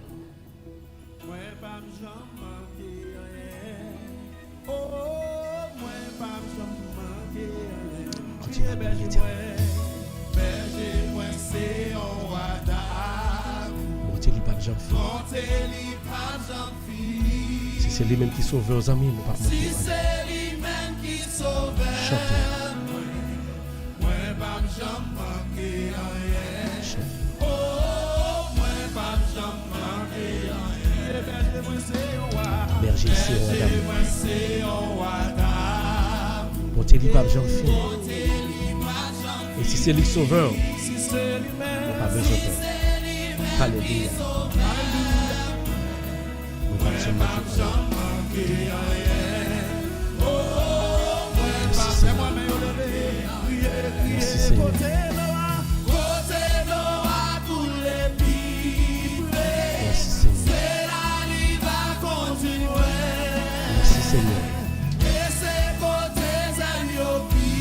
Continue à bénir l'Éternel. Montez lui pas de jambe fille. Si c'est lui-même qui sauve aux amis, nous pas monter. Si c'est lui-même qui sauve. Chantez. Berger, c'est montez lui pas de jambe fille. Et si c'est lui sauveur, nous pas besoin de peur. Alléluia. Nous pas besoin de manquer. Merci Seigneur. Merci Seigneur. Merci Seigneur. Merci Seigneur.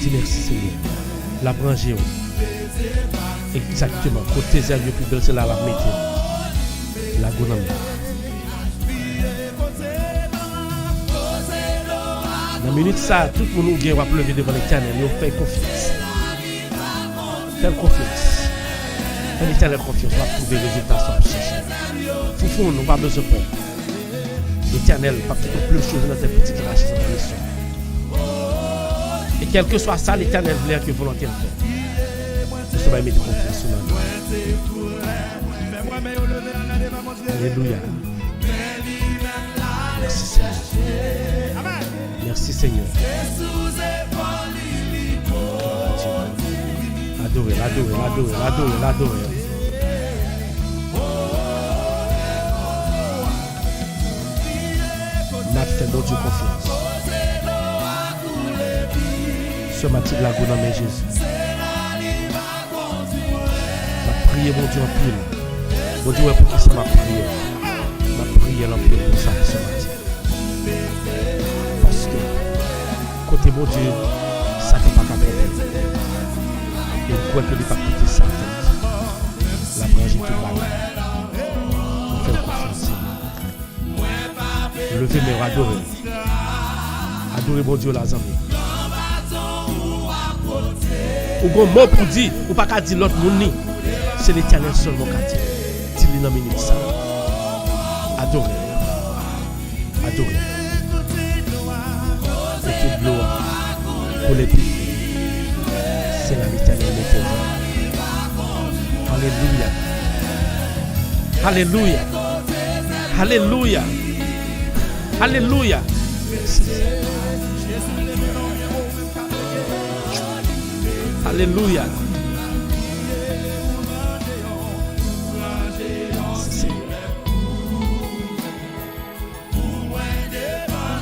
Dis merci Seigneur. La branche exactement côté zèle plus belle c'est là la mettre la gonam dans minute ça tout le monde va pleurer devant l'Éternel il fait confiance fais confiance fais l'Éternel confiance on va trouver les résultats sans chercher foufou nous pas besoin de peur l'Éternel pas tout plus de choses dans tes petites races quel que soit ça, l'Éternel voulait que volonté en fait. Nous sommes mettre confiance en nous. Alléluia. Merci Seigneur. Merci Seigneur. Adorez, l'adorez, l'adorez, l'adorez, l'adorez. Fais notre Dieu confiance. Ce matin, la goût dans mes Jésus. Ma prière, mon Dieu, en pile. Mon Dieu, pour qui c'est ma prière. Ma prière en pile pour ça ce matin. Parce que, côté mon Dieu, ça ne peut pas capter. Et je crois que ne pas quitter ça. La branche est tout bas. On fait confiance. Levez mes adorer. Adorez mon Dieu, la zami. Ou bon mot pour dire, ou pas qu'à dire l'autre monde, c'est l'Éternel seulement qui a dit. Dis-le dans minute ça. Adorez. Adorez. Et toute gloire pour les pays. C'est l'Éternel l'éternel. Alléluia. Alléluia. Alléluia. Alléluia. Alléluia. Merci Seigneur.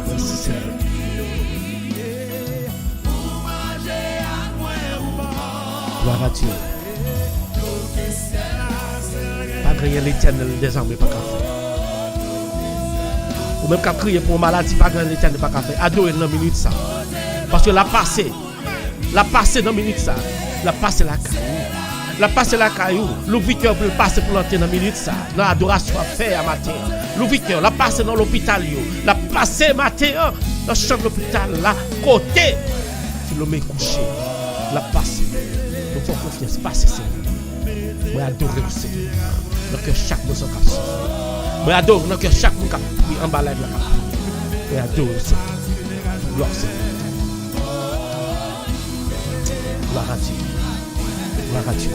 Merci Seigneur. Gloire à Dieu. Pas rien l'Éternel des armées pas qu'à faire. Ou même qu'à crier pour une maladie, pas grand l'Éternel pas qu'à faire. Adorer dans une minute ça. Parce que la passé dans une minute ça. La passé la caillou. La passé la caillou. L'ouvrier peut passer pour l'entrer dans une minute ça. Dans l'adoration à faire à matin. L'ouvrier, la passé dans l'hôpital. La passé matin dans le champ de l'hôpital. La côté. Si l'homme est couché. La passé. Nous faisons confiance. Passez Seigneur. Moi adorer le Seigneur. Dans que chaque mot soit capable. Moi adore dans que chaque mot capable. En bas là il capable. Moi adore le Seigneur. Gloire Seigneur. Gloire à Dieu. Gloire à Dieu.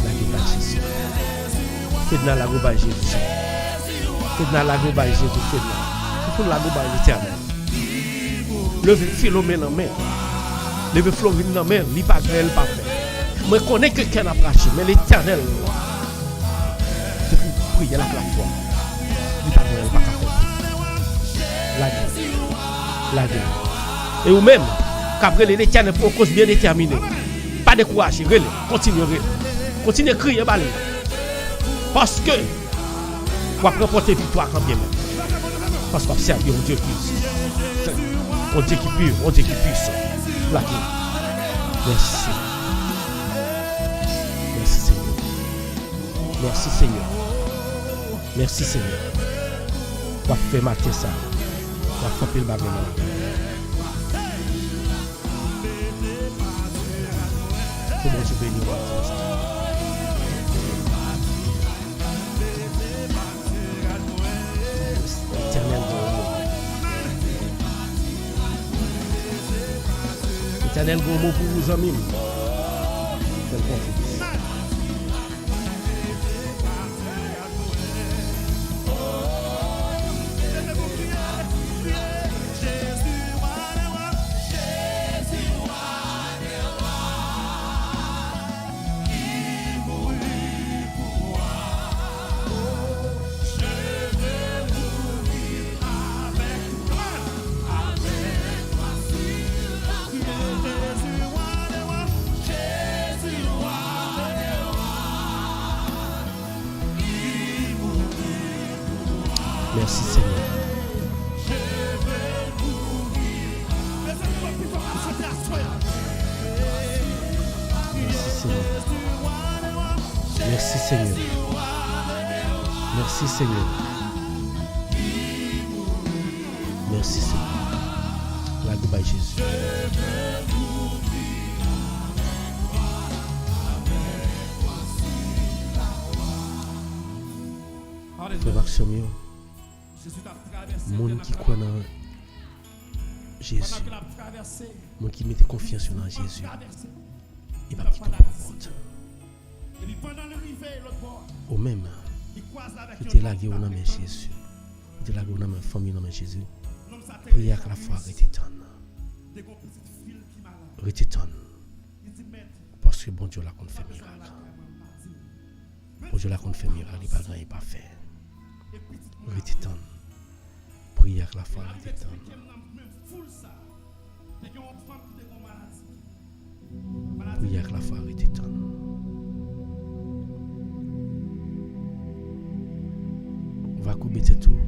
La gueule à Jésus. Faites dans la gueule à Jésus. Faites dans la gueule à Jésus. Faites dans la gueule à l'Éternel. Levez Philomène en main. Levez Florine en main. Li pas elle pas fait. Moi je connais que quelqu'un a prêché, mais l'Éternel. Depuis prier la plateforme. Li pas elle pas fait. La gueule. La gueule. Et ou même, qu'après l'Éternel pour cause bien déterminée. Pas de courage, continuez. Continuez à crier, balé. Parce que, vous allez remporter victoire quand bien même. Parce qu'on observe un Dieu qui est un Dieu qui est pur, un Dieu qui est puissant. La gueule. Merci. Merci Seigneur. Merci Seigneur. Merci Seigneur. On va faire mater ça. On va frapper le bagage. Que bon Dieu bénisse. Éternel bon mot. Éternel bon mot pour vous amis. Quelle confiance. Merci Seigneur. Merci Seigneur. Merci Seigneur. Merci Seigneur. La gloire à Jésus. Frère Maxime, Monde qui croit dans Jésus, monde qui met confiance dans Jésus, il va quitter la porte. Ou même, il était là dans main Jésus, il était là dans ma famille dans Jésus. Prière à la foi, retétonne. Parce que bon Dieu l'a qu'on fait miracle. Bon Dieu l'a qu'on fait miracle, il va rien pas faire. Retétonne. Prière à la foi, retétonne. Prière à la foi, retétonne. On va couper tout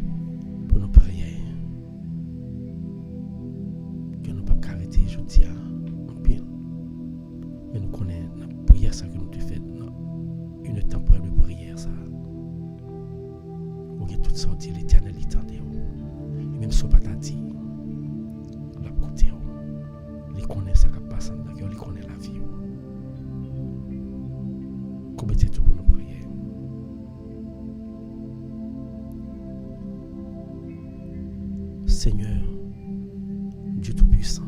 pour nous prier. Que nous ne pouvons pas arrêter, je dis en pile. Mais nous connaissons la prière ça que nous te faisons. Une temporelle de prière ça. Où il y a toutes sortes l'Éternel il tendait. Et même si on ne pas dit, la côté, il connaît ça qui passe dans le cœur, il connaît la vie. Combien de temps pour nous prier? Seigneur, Dieu Tout-Puissant,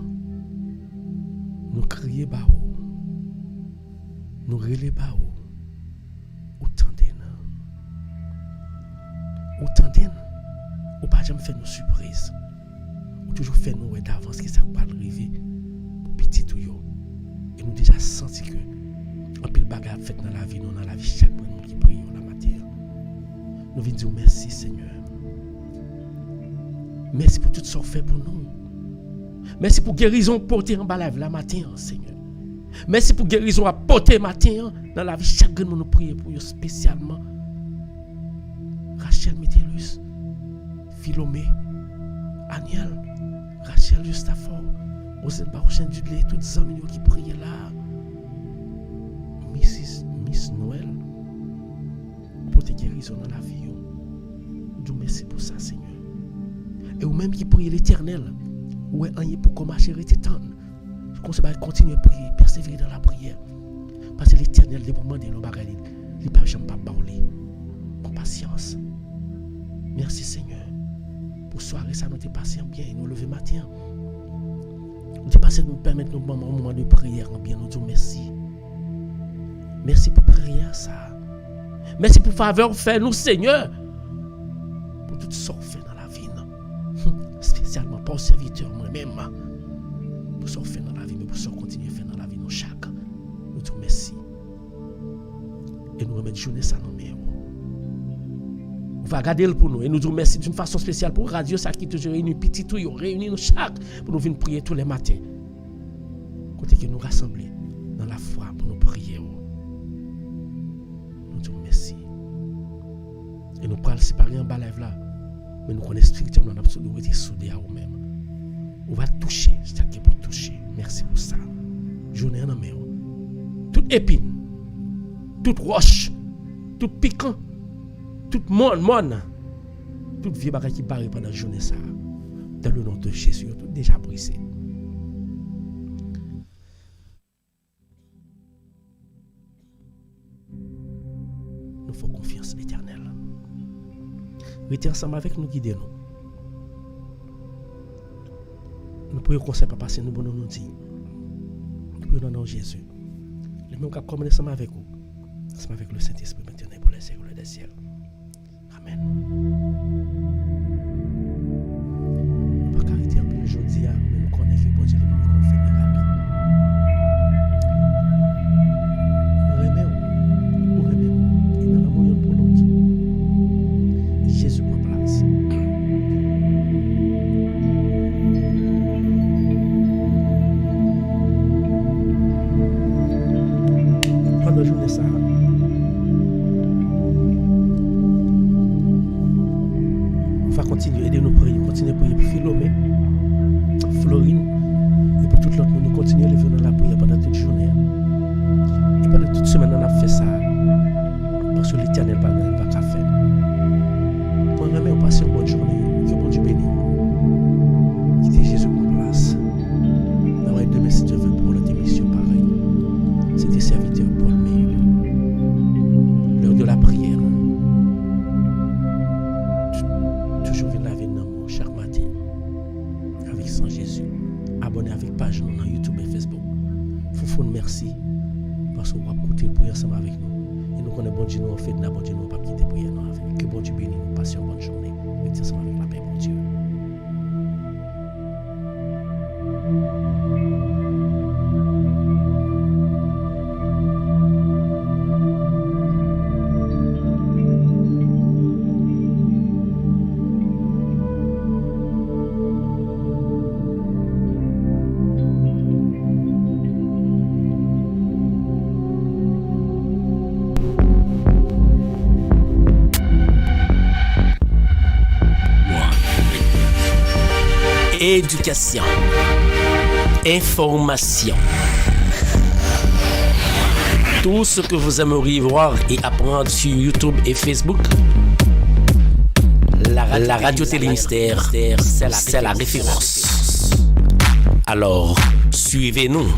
nous crions bas haut, nous relais bas haut, ou tendez, ou pas jamais fait nos surprises, ou toujours fait nous d'avance qui ça pas arriver pour petit tout yo, et nous déjà senti que un pile bagarre fait dans la vie, nous dans la vie chaque monde qui prie la matière. Nous venons dire merci Seigneur. Merci pour tout ce que fait pour nous. Merci pour guérison portée en bas la matin, Seigneur. Merci pour guérison apportée matin dans la vie chaque jour nous prions pour eux spécialement. Rachel Métellus, Philomé, Aniel, Rachel Justafor, Osen Barouchen Dudley, toutes les amis qui prient là. Miss Noël, pour te guérison dans la vie. Dieu merci pour ça, Seigneur. Et ou même qui prie l'Éternel, ou est un pour marcher et t'étendre. Qu'on se va continuer à prier, persévérer dans la prière. Parce que l'Éternel, les moments de nos bagages, il ne peut jamais pas parler. Con patience. Merci Seigneur. Pour soirée, ça nous est passé en bien et nous lever matin. Nous est passé de nous permettre nos moments de prière en bien. Nous disons merci. Merci pour prière ça. Merci pour faveur fait nous Seigneur. Pour tout ce qu'on fait dans la vie. Spécialement pour serviteur moi-même. Pour ce qu'on fait dans la vie, mais pour ce qu'on continue à faire dans la vie, nous chaque. Nous disons merci. Et nous remettons journée ça dans nos mains. On va garder le pour nous et nous disons merci d'une façon spéciale pour Radio ça qui toujours réunit petit tout, réunit nous chaque pour nous venir prier tous les matins. Côté que nous rassembler dans la foi pour nous prier. Nous disons merci. Et nous parlons séparer en bas là. Mais nous connaissons spirituellement, nous avons absolument été soudés à nous-mêmes. On va toucher, c'est-à-dire pour toucher. Merci pour ça. Journée en main. Toute épine, toute roche, tout piquant, toute monde, toute vie qui paraît pendant la journée ça. Dans le nom de Jésus, tout déjà brisé. Nous faut confiance à l'Éternel. Restez ensemble avec nous, guidez nous. Nous pouvons conseiller pas passer nous bon nous dit. Nous pouvons dans Jésus. Le même qui communiquer ensemble avec vous. Ensemble avec le Saint-Esprit maintenant pour les siècles des siècles. Amen. Nous pas arrêter un peu aujourd'hui, mais nous connaissons que bon Dieu nous fait miracle. Nous remettons, et dans l'amour pour l'autre. Jésus prend place. Pendant la journée ça, on va continuer, aider nous prier, continuer à prier pour Philomé, Florine, et pour tout l'autre monde, nous continuer à lever dans la prière pendant toute journée. Et pendant toute semaine, on a fait ça, parce que l'Éternel n'a pas qu'à faire. Moi, je vais passer une bonne journée, que bon Dieu bénisse. Quittez Jésus pour place. Dans les demain, si Dieu veut, pour notre émission pareille. C'était serviteur Paul Meilleur. L'heure de la prière. Toujours venu abonner avec page nous dans YouTube et Facebook. Foufoune, merci. Parce qu'on va écouter pour ensemble avec nous. Et nous connaissons bon Dieu, nous fait de bon Dieu, nous pas quitter pour nous avec. Que bon Dieu bénisse nous, passions une bonne journée. Mettez ensemble avec la paix, bon Dieu. Éducation, information, tout ce que vous aimeriez voir et apprendre sur YouTube et Facebook. La radio Télémystère, c'est la référence. Alors, suivez-nous.